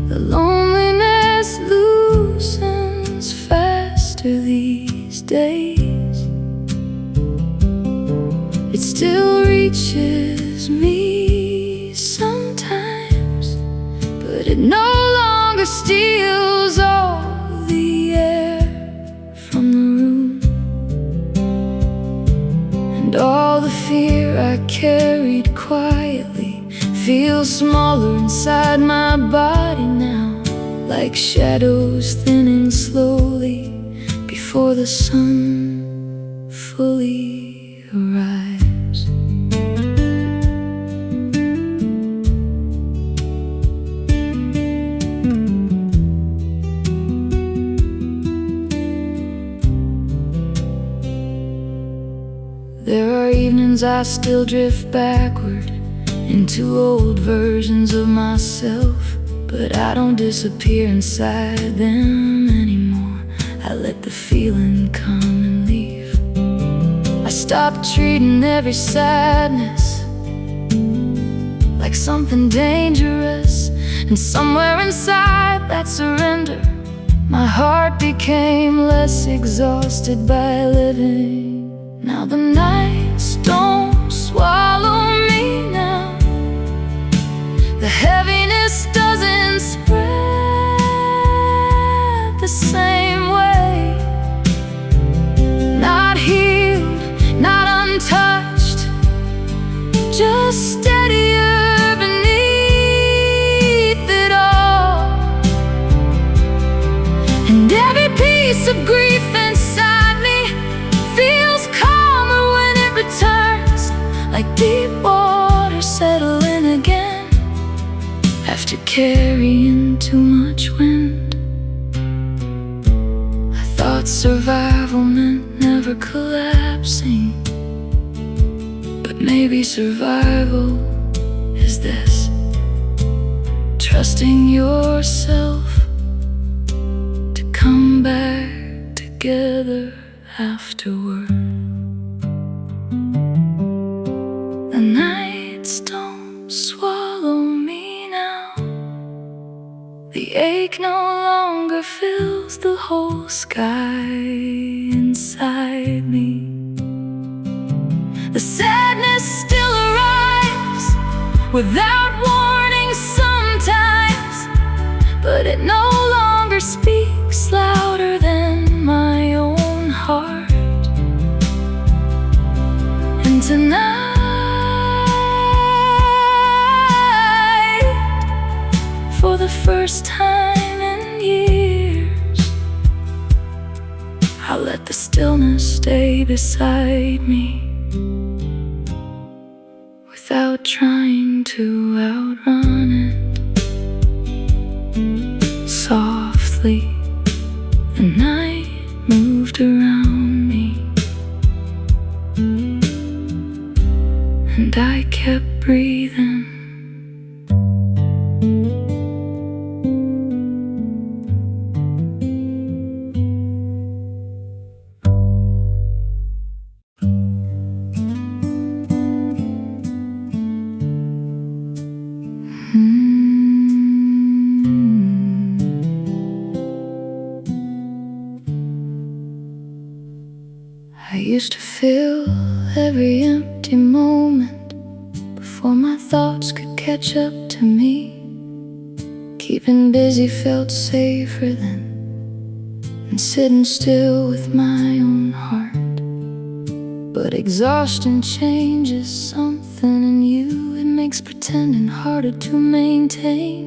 The loneliness loosens faster these days. It still reaches me sometimes, but it no longer steals all the air from the room. And all the fear I carried quietly feels smaller inside my body now, like shadows thinning slowly before the sun fully arrives. There are evenings I still drift backward into old versions of myself, but I don't disappear inside them anymore. I let the feeling come and leave. I stopped treating every sadness like something dangerous, and somewhere inside that surrender, my heart became less exhausted by living. Now the nights don't swallow me now. The heaviness doesn't spread the same way. Not healed, not untouched, just steadier beneath it all. And every piece of grief inside me feels calmer when it returns. after carrying too much wind. I thought survival meant never collapsing, but maybe survival is this: trusting yourself to come back together afterward. The nights don't swallow me now. The ache no longer fills the whole sky inside me. The sadness still arrives without warning sometimes, but it no longer speaks louder than my own heart. And tonight, for the first time in years, I'll let the stillness stay beside me, without trying to outrun it. Softly, the night moved around me, and I kept breathing. I used to fill every empty moment before my thoughts could catch up to me. Keeping busy felt safer than sitting still with my own heart. But exhaustion changes something in you. It makes pretending harder to maintain.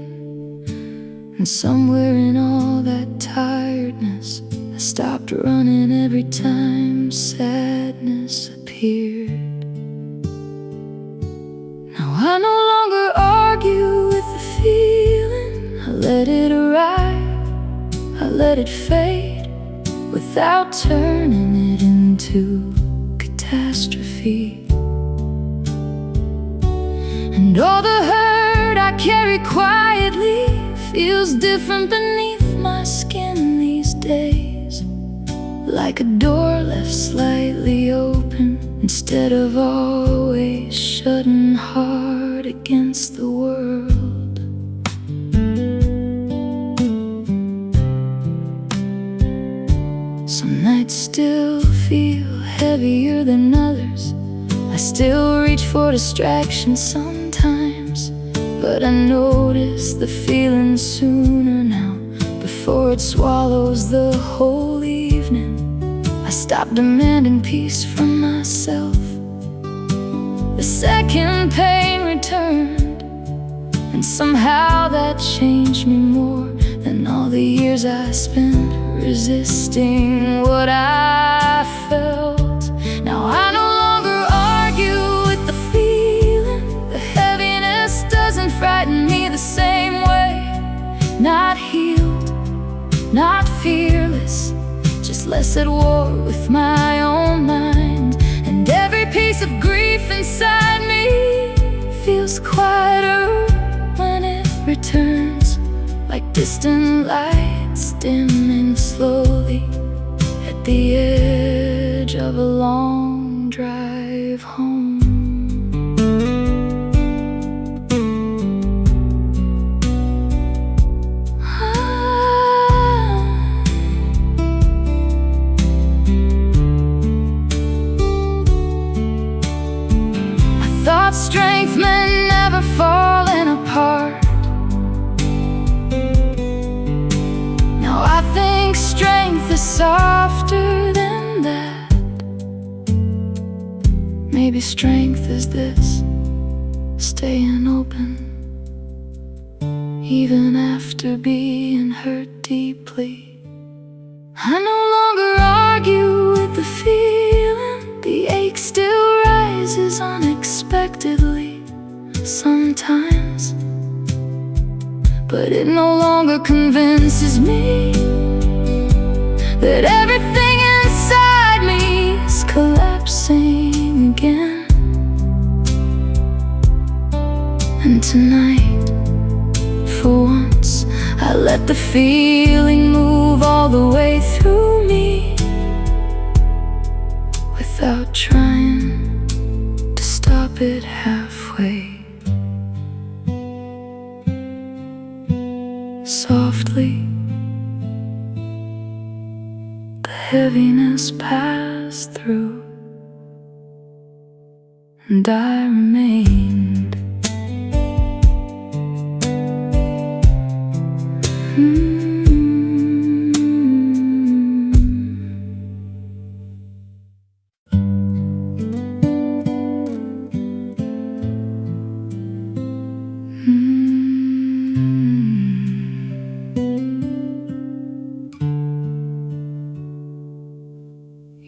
And somewhere in all that tiredness, I stopped running every time sadness appeared. Now I no longer argue with the feeling. I let it arrive, I let it fade, without turning it into catastrophe. And all the hurt I carry quietly feels different beneath my skin these days, like a door left slightly open instead of always shutting hard against the world. Some nights still feel heavier than others. I still reach for distraction sometimes, but I notice the feeling sooner now, before it swallows the whole evening. I stop demanding peace from myself. The second pain returned, and somehow that changed me more than all the years I spent resisting what I felt. Now I no longer argue with the feeling. The heaviness doesn't frighten me the same way. Not healed, not fearless, just less at war with my own mind. And every piece of grief inside me feels quieter when it returns, like distant lights dimming slowly at the edge of a long drive home. Strength meant never falling apart. Now I think strength is softer than that. Maybe strength is this: staying open even after being hurt deeply. I no longer argue with the feeling. The ache still rises unexpectedly sometimes, but it no longer convinces me that everything inside me is collapsing again. And tonight, for once, I let the feeling move all the way through me without trying to stop it halfway. Softly, the heaviness passed through, and I remained.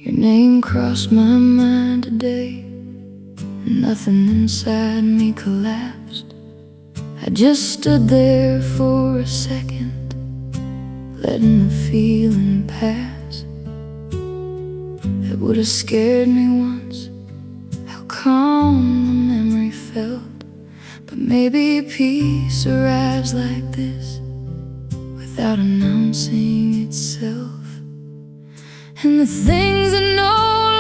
Your name crossed my mind today, and nothing inside me collapsed. I just stood there for a second, letting the feeling pass. It would have scared me once, how calm the memory felt. But maybe peace arrives like this, without announcing itself. And the things that no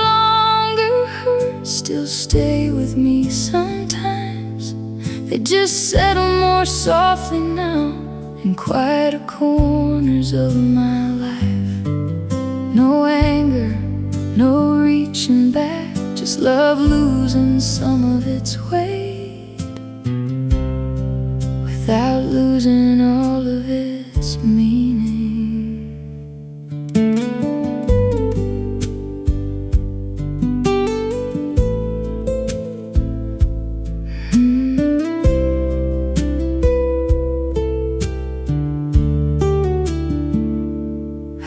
longer hurt still stay with me sometimes. They just settle more softly now in quieter corners of my life. No anger, no reaching back, just love losing some of its weight without losing all of its meaning.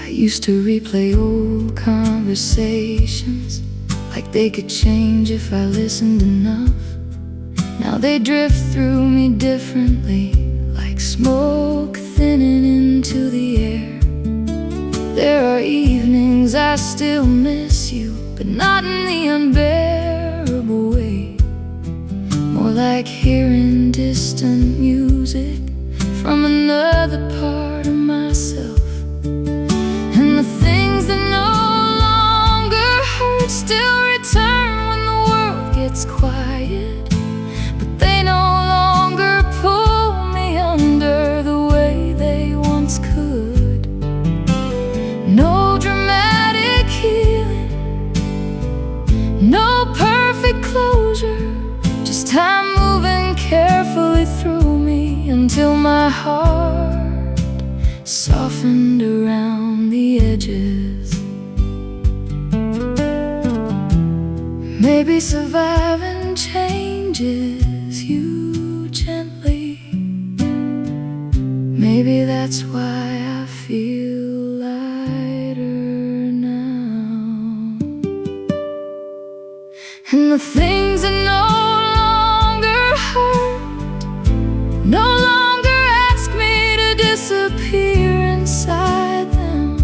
Used to replay old conversations like they could change if I listened enough. Now they drift through me differently, like smoke thinning into the air. There are evenings I still miss you, but not in the unbearable way. More like hearing distant music from another part of myself. And the things that no longer hurt still return when the world gets quiet, but they no longer pull me under the way they once could. No dramatic healing, no perfect closure, just time moving carefully through me until my heart softened around the edges. Maybe surviving changes you gently. Maybe that's why I feel lighter now. And the things that no longer hurt no longer ask me to disappear inside them.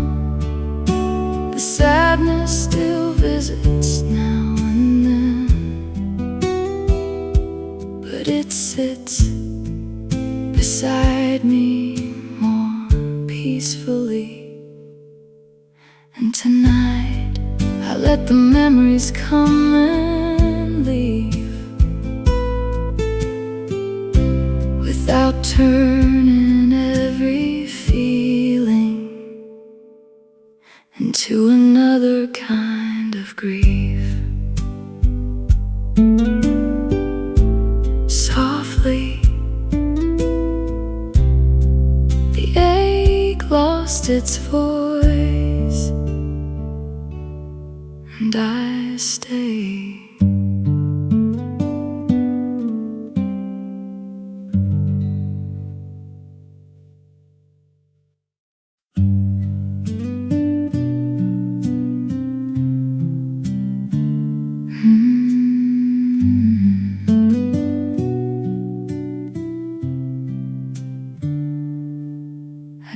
The sadness still visits now and then, but it sits beside me more peacefully. And tonight I let the memories come and leave without turning every feeling into another kind of grief. Softly, the ache lost its voice, and I stayed.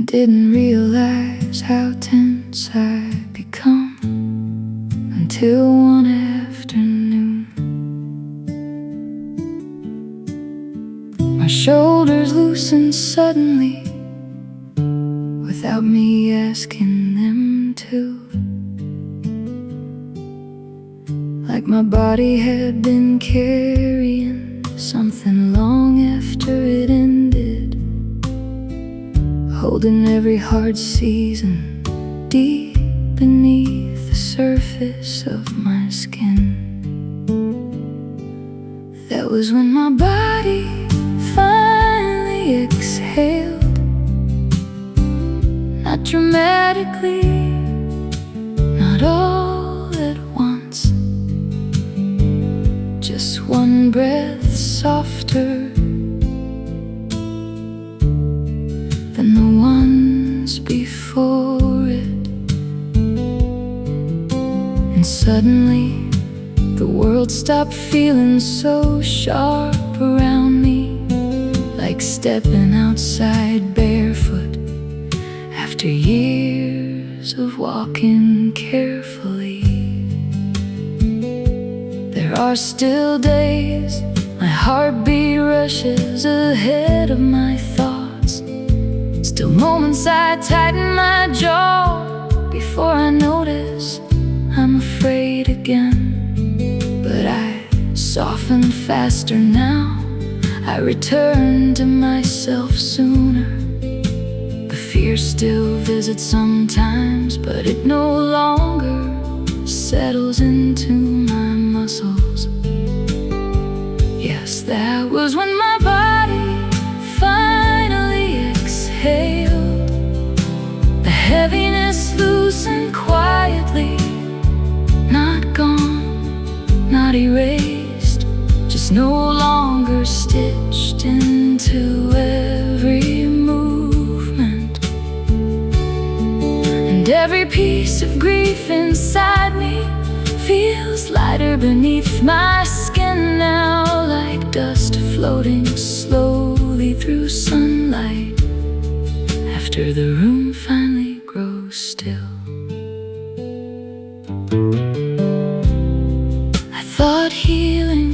and didn't realize how tense I'd become until one afternoon. My shoulders loosened suddenly without me asking them to, like my body had been carrying something long after it ended, holding every hard season deep beneath the surface of my skin. That was when my body finally exhaled, not dramatically, not all at once, just one breath softer than the ones before it. And suddenly the world stopped feeling so sharp around me, like stepping outside barefoot after years of walking carefully. There are still days my heartbeat rushes ahead of my thoughts, still moments I tighten my jaw before I notice I'm afraid again. But I soften faster now, I return to myself sooner. The fear still visits sometimes, but it no longer settles into my muscles. Yes, that was when my body finally exhaled. The heaviness loosened quietly, not gone, not erased, just no longer stitched into every movement. And every piece of grief inside me feels lighter beneath my skin now, like dust floating slowly through sunlight after the room finally grows still. I thought healing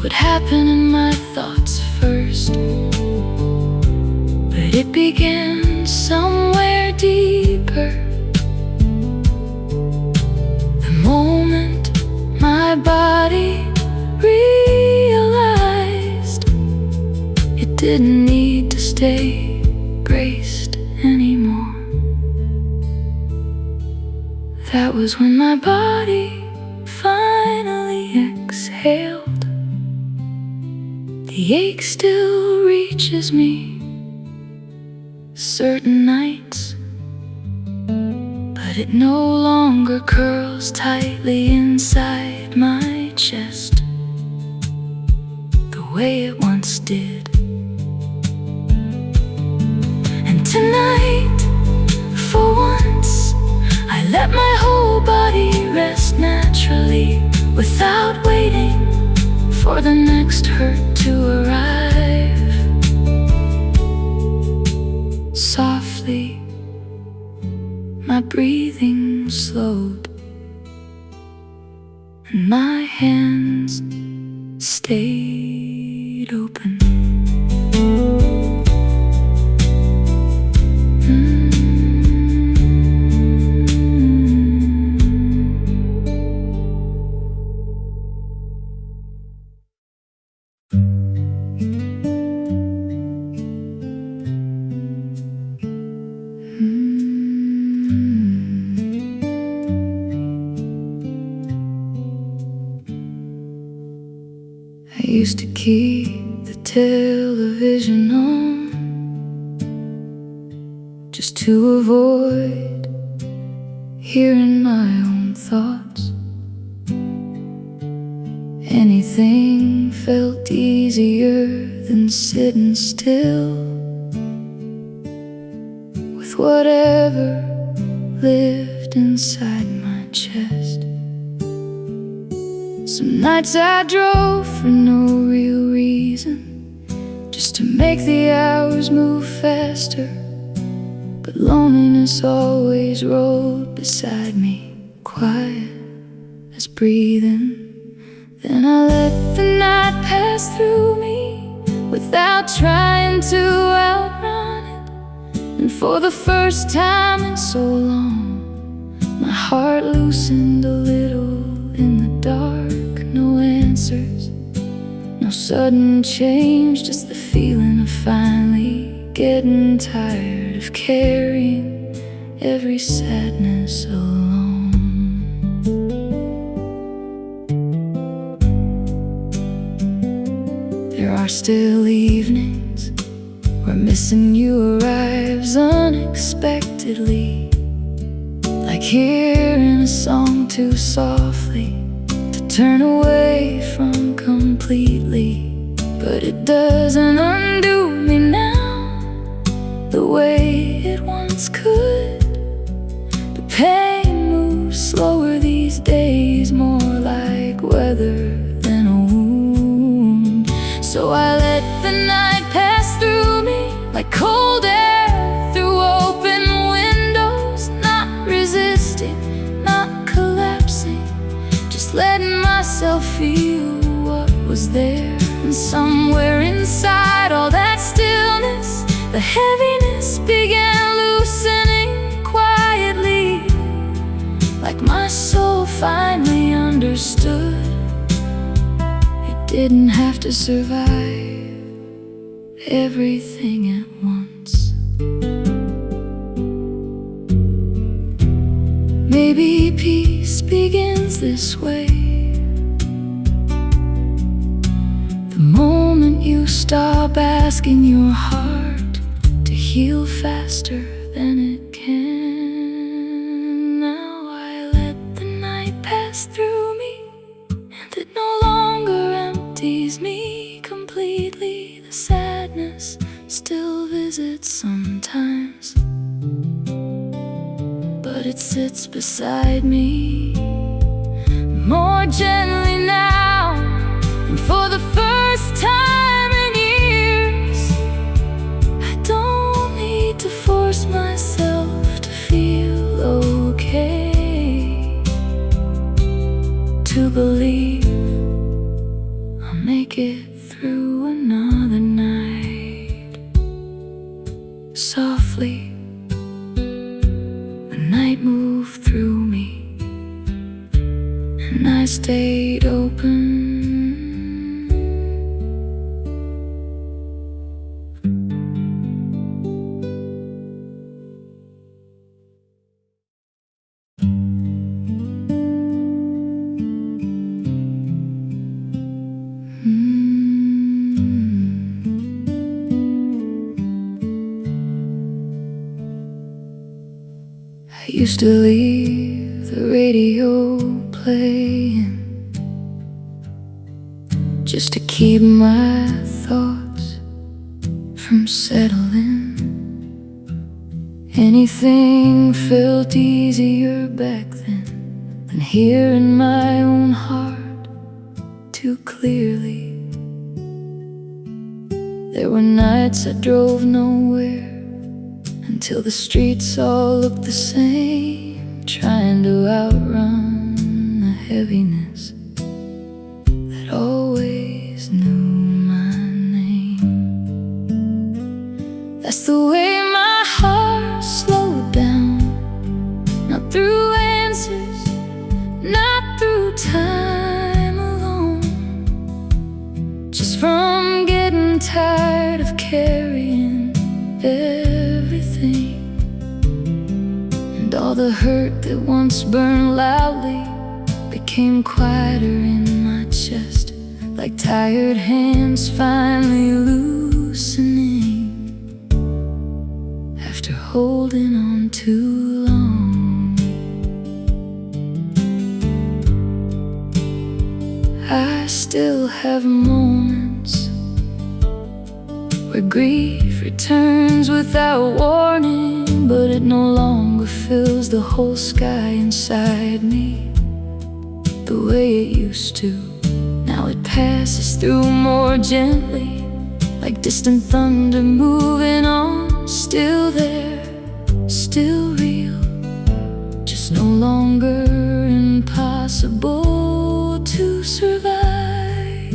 would happen in my thoughts first, but it began somewhere deeper. The moment my body realized it didn't need to stay braced anymore, that was when my body finally exhaled. The ache still reaches me certain nights, but it no longer curls tightly inside my chest the way it once did. And tonight, for once, I let my whole body rest naturally, without waiting for the next hurt to arrive. Softly, my breathing slowed, and my hands stayed open. I used to keep the television on just to avoid hearing my own thoughts. Anything felt easier than sitting still with whatever lived inside my chest. Some nights I drove for no real reason, just to make the hours move faster. but loneliness always rode beside me, quiet as breathing. Then I let the night pass through me without trying to outrun it. And for the first time in so long, my heart loosened a little in the dark. No answers, no sudden change, just the feeling of finally getting tired of carrying every sadness alone. There are still evenings where missing you arrives unexpectedly, like hearing a song too softly to turn away from completely. But it doesn't undo me now the way it once could. The pain moves slower these days, more like weather than a wound. So I let the night pass through me like cold air through open windows, not resisting, not collapsing, just letting myself feel what was there. And somewhere inside all that stillness, the heaviness began loosening quietly, like my soul finally understood it didn't have to survive everything at once. Maybe peace begins this way, the moment you stop asking your heart to heal faster than it can. Now I let the night pass through me, and it no longer empties me completely. The sadness still visits sometimes, but it sits beside me more gently now. And for the first time in years, I don't need to force myself to feel okay, to believe I'll make it through another night. Softly, the night moved through me, and I stayed open. I used to leave the radio playing just to keep my thoughts from settling. Anything felt easier back then than hearing my own heart too clearly. There were nights I drove nowhere until the streets all looked the same, trying to outrun the heaviness that always knew my name. That's the way my heart slowed down, not through answers, not through time alone, just from getting tired of carrying everything. And all the hurt that once burned loudly became quieter in my chest, like tired hands finally loosening after holding on too long. I still have moments where grief returns without warning, but it no longer fills the whole sky inside me the way it used to. Now it passes through more gently, like distant thunder moving on, still there, longer impossible to survive.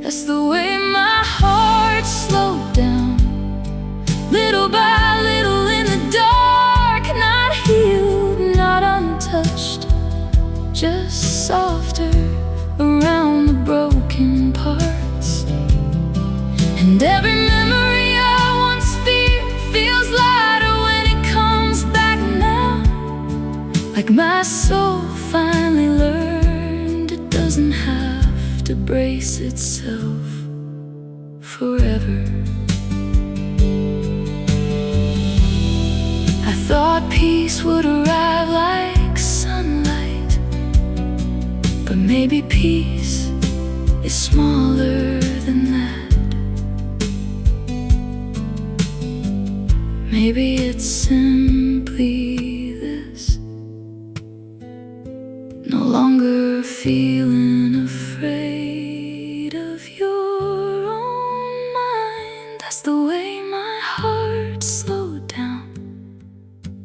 That's the way my heart slowed down, little by little in the dark. Not healed, not untouched, just softer around the broken parts. And every memory I once feared feels lighter when it comes back now. Like my soul finally learned it doesn't have to brace itself forever. I thought peace would arrive like sunlight, but maybe peace is smaller than that. Maybe it's simply this: no longer feeling afraid of your own mind. That's the way my heart slowed down.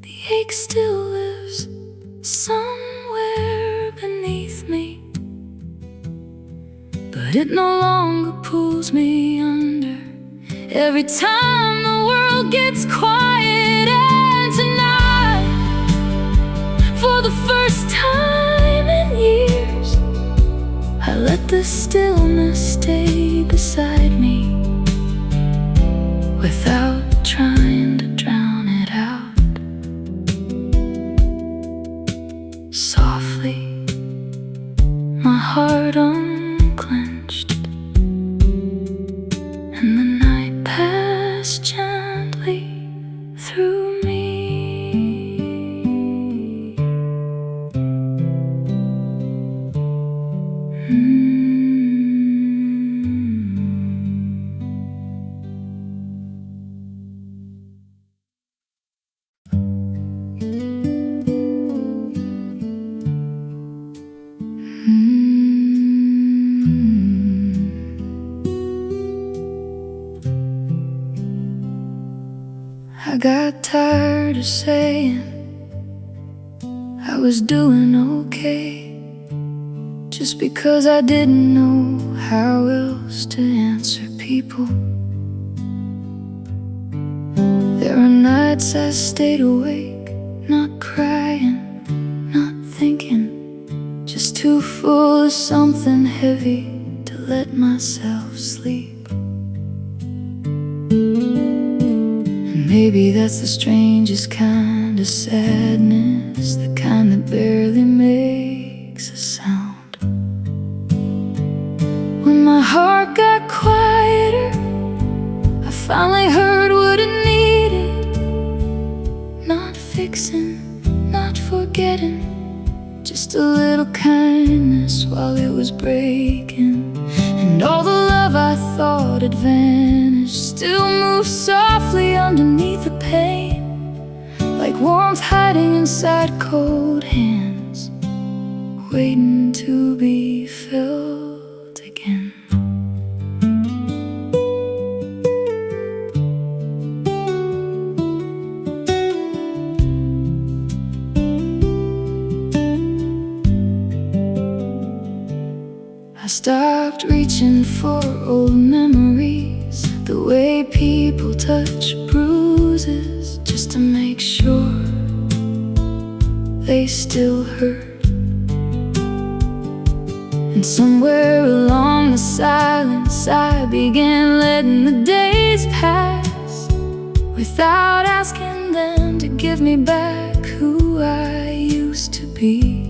The ache still lives somewhere beneath me, but it no longer pulls me under every time the world gets quiet. And tonight, for the first time in years, I let the stillness stay beside me without trying to drown it out. Softly, my heart unclenched, and the night passed gently through me. I got tired of saying I was doing okay, just because I didn't know how else to answer people. There are nights I stayed awake, not crying, not thinking, just too full of something heavy to let myself sleep. Maybe that's the strangest kind of sadness, the kind that barely makes a sound. When my heart got quieter, I finally heard what it needed. Not fixing, not forgetting, just a little kindness while it was breaking. And all the love I thought had vanished still moves softly underneath the pain, like warmth hiding inside cold hands, waiting to be felt again. I stopped reaching for old memories, the way people touch bruises, just to make sure they still hurt. And somewhere along the silence, I began letting the days pass without asking them to give me back who I used to be.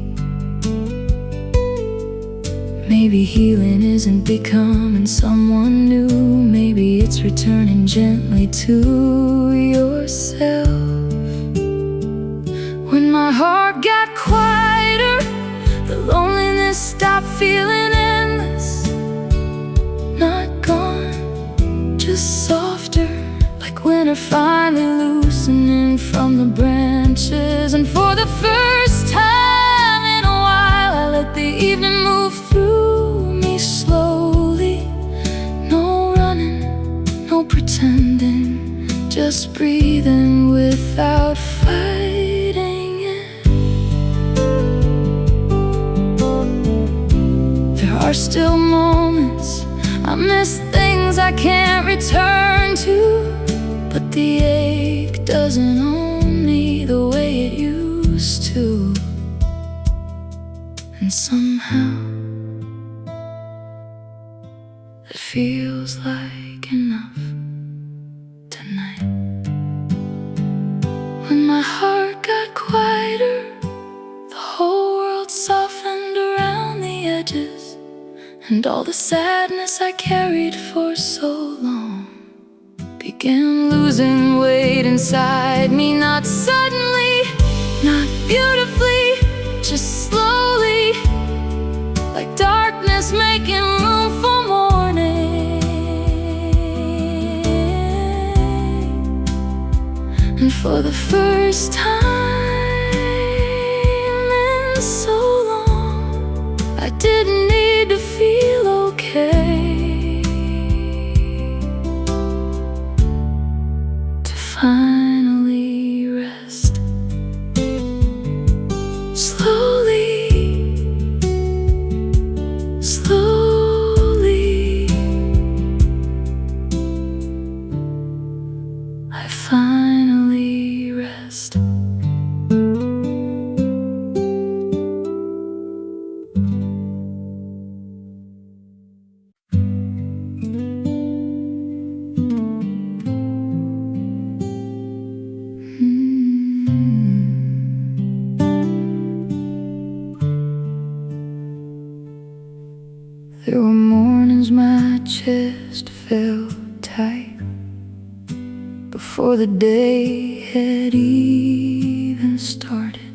Maybe healing isn't becoming someone new, maybe it's returning gently to yourself. When my heart got quieter, the loneliness stopped feeling endless. Not gone, just softer, like winter finally loosening from the branches. And for the first time in a while, I let the evening move through me slowly. No running, no pretending, just breathing without fighting it. are still moments I miss, things I can't return to. But the ache doesn't own me the way it used to. And somehow it feels like enough tonight. When my heart got quieter, the whole world softened around the edges, and all the sadness I carried for so long began losing weight inside me. Not suddenly, not beautifully, just slowly, like darkness making room for morning. And for the first time in so long, I didn't need to feel okay to finally rest. Slowly, slowly, I finally rest. There were mornings my chest felt tight before the day had even started,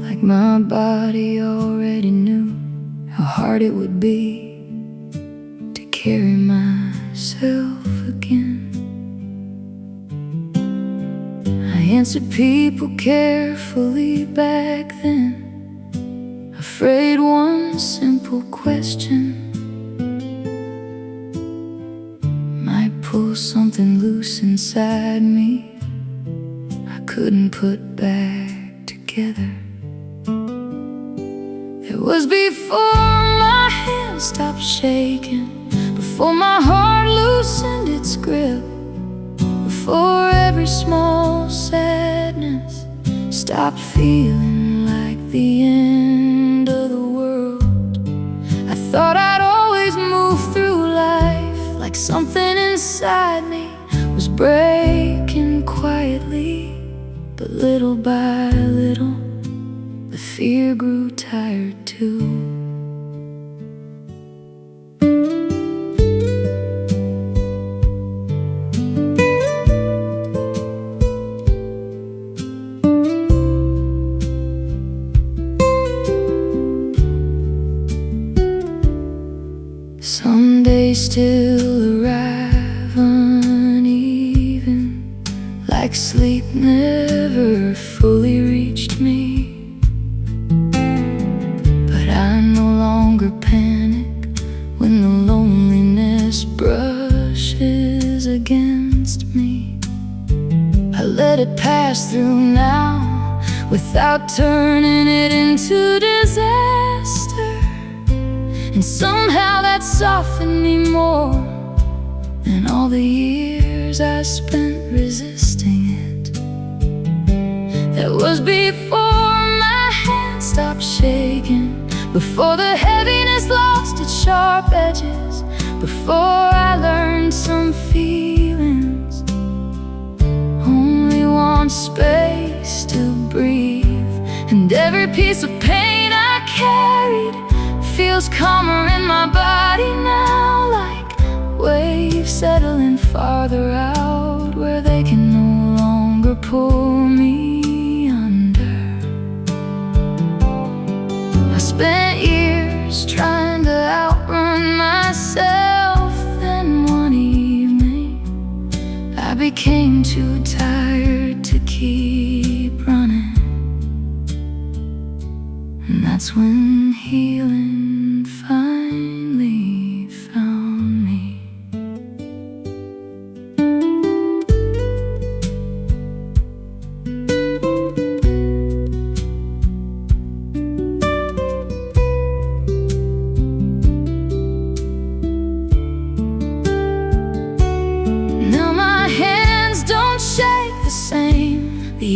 like my body already knew how hard it would be to carry myself again. I answered people carefully back then, afraid one simple question might pull something loose inside me I couldn't put back together. It was before my hands stopped shaking, before my heart loosened its grip, before every small sadness stopped feeling like the end of the world. I thought I'd always move through life like something inside me was breaking quietly, but little by little the fear grew tired too. Some days still arrive uneven, like sleep never fully reached me. But I no longer panic when the loneliness brushes against me. I let it pass through now without turning it into disaster. And somehow that softened me more than all the years I spent resisting it. That was before my hands stopped shaking, before the heaviness lost its sharp edges, before I learned some feelings only want space to breathe. And every piece of pain I carried feels calmer in my body now, like waves settling farther out where they can no longer pull me under. I spent years trying to outrun myself, then one evening I became too tired to keep running. And that's when healing finally found me.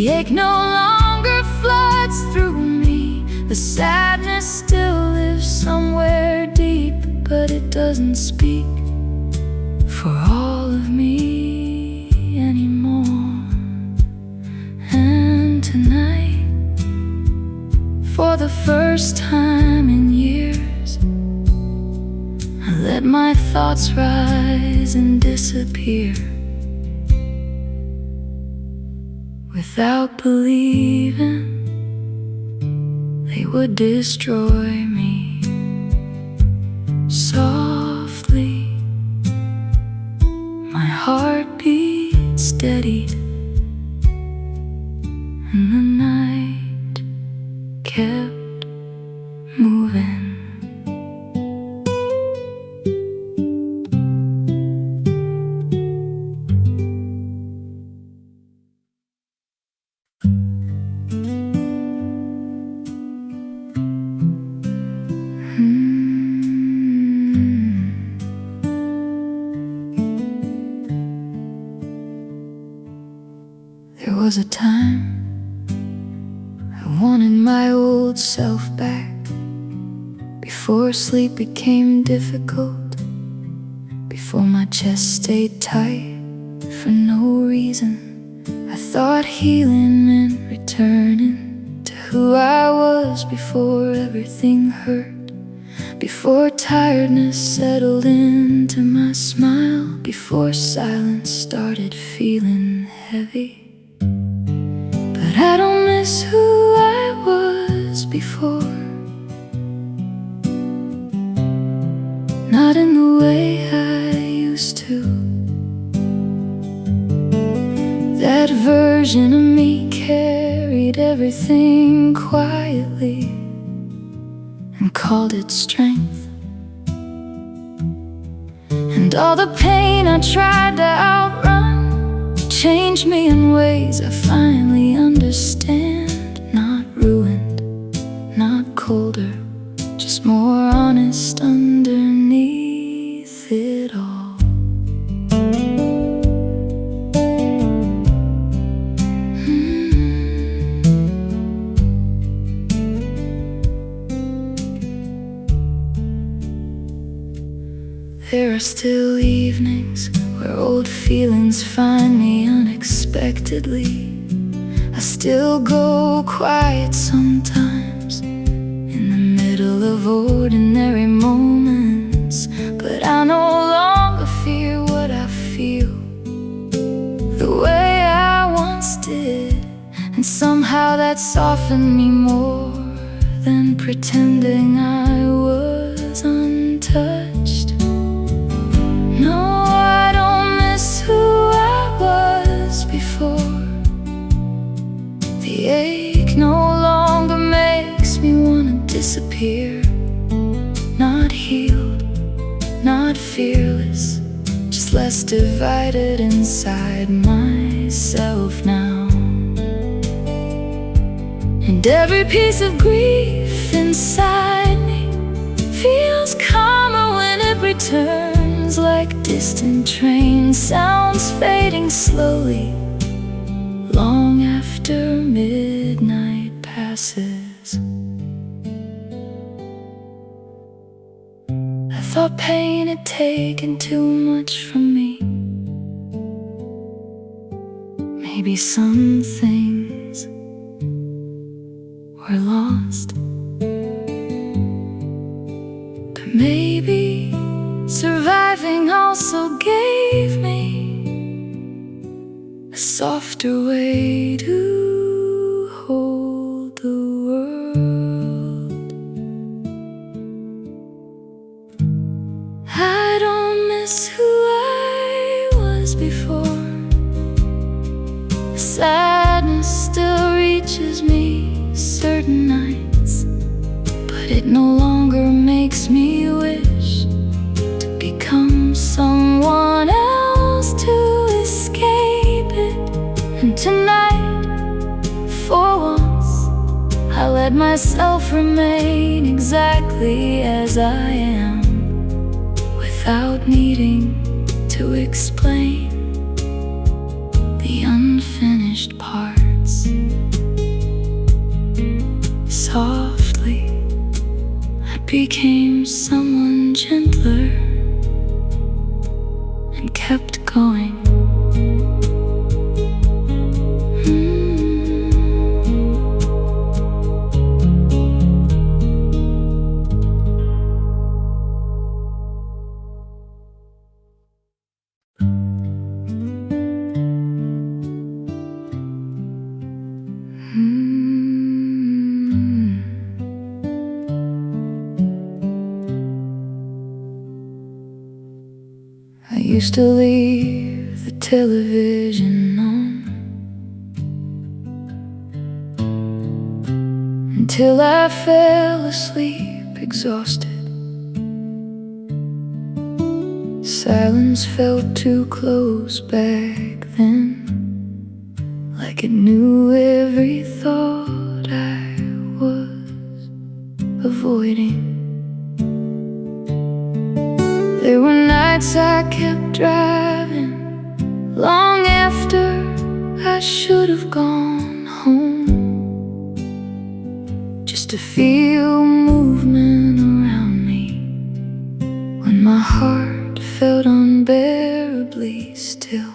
The ache no longer floods through me. The sadness still lives somewhere deep, but it doesn't speak for all of me anymore. And tonight, for the first time in years, I let my thoughts rise and disappear, without believing they would destroy me. Softly, my heartbeat steadied, and the night kept moving. There was a time I wanted my old self back, before sleep became difficult, before my chest stayed tight for no reason. I thought healing meant returning to who I was before everything hurt, before tiredness settled into my smile, before silence started feeling heavy. But I don't miss who I was before, not in the way I used to. That version of me carried everything quietly and called it strength. And all the pain I tried to outrun changed me in ways I finally understand. Not ruined, not colder, just more honest underneath it all. There are still evenings where old feelings find me unexpectedly. I still go quiet sometimes in the middle of ordinary moments, but I no longer fear what I feel the way I once did. And somehow that softened me more than pretending I was untouched. No, I don't miss who I was before. The ache no longer makes me wanna disappear. Not healed, not fearless, just less divided inside myself now. And every piece of grief inside me feels calmer when it returns, like distant train sounds fading slowly long after midnight passes. I thought pain had taken too much from me. Maybe some things were lost, but maybe surviving also gave me a softer way to hold the world. I don't miss who I was before. The sadness still reaches me certain nights, but it no longer makes me wish to become someone else to escape it. And tonight, for once, I let myself remain exactly as I am, without needing to explain the unfinished parts. became someone gentler and kept going. I used to leave the television on until I fell asleep exhausted. Silence felt too close back then, like it knew every thought I was avoiding. There were nights I kept driving long after I should have gone home, just to feel movement around me when my heart felt unbearably still.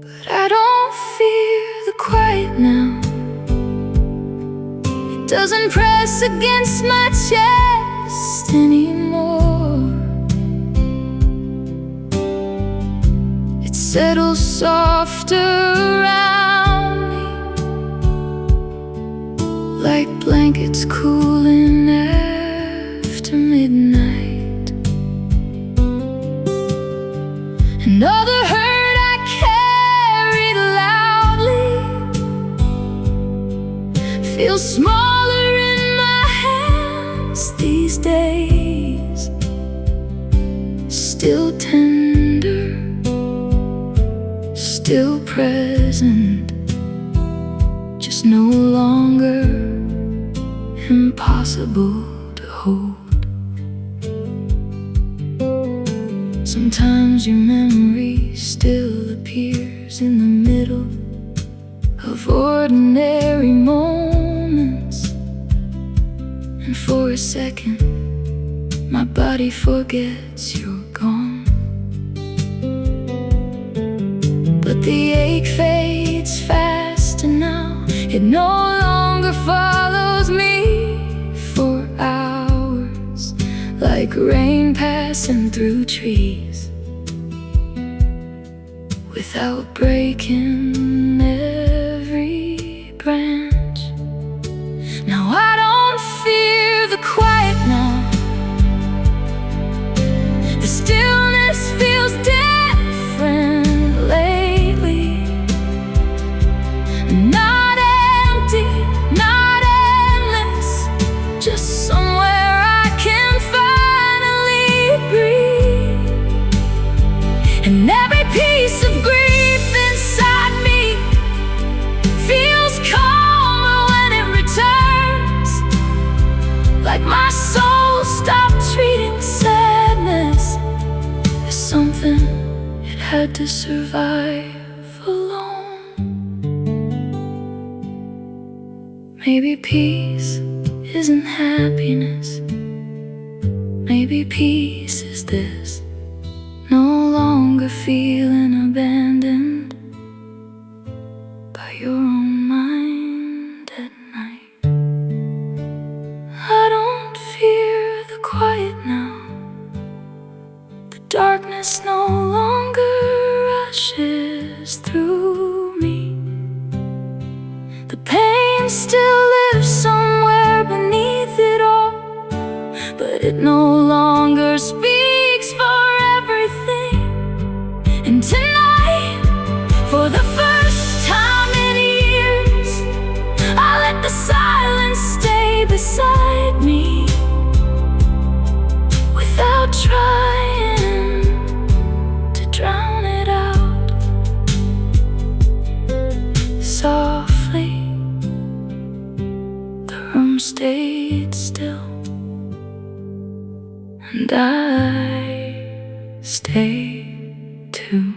But I don't fear the quiet now. It doesn't press against my chest anymore. Settle softer around me, like blankets cooling after midnight. And all the hurt I carried loudly feels smaller in my hands these days. Still tender, still present, just no longer impossible to hold. Sometimes your memory still appears in the middle of ordinary moments, and for a second my body forgets you're gone. But the ache fades fast, and now it no longer follows me for hours, like rain passing through trees without breaking every branch. Now I don't fear the quiet now. The stillness feels different lately. Not empty, not endless, just somewhere I can finally breathe. And every piece of grief inside me feels calmer when it returns, like my soul stopped treating sadness as something it had to survive alone. Maybe peace isn't happiness. Maybe peace is this: no longer feeling abandoned by your own mind at night. I don't fear the quiet now. The darkness no longer rushes through me. The pain still lives somewhere beneath it all, but it no longer speaks for everything. And tonight, for the first time in years, I let the silence stay beside me without trying to drown it out. Softly, the room stayed still, and I stayed too.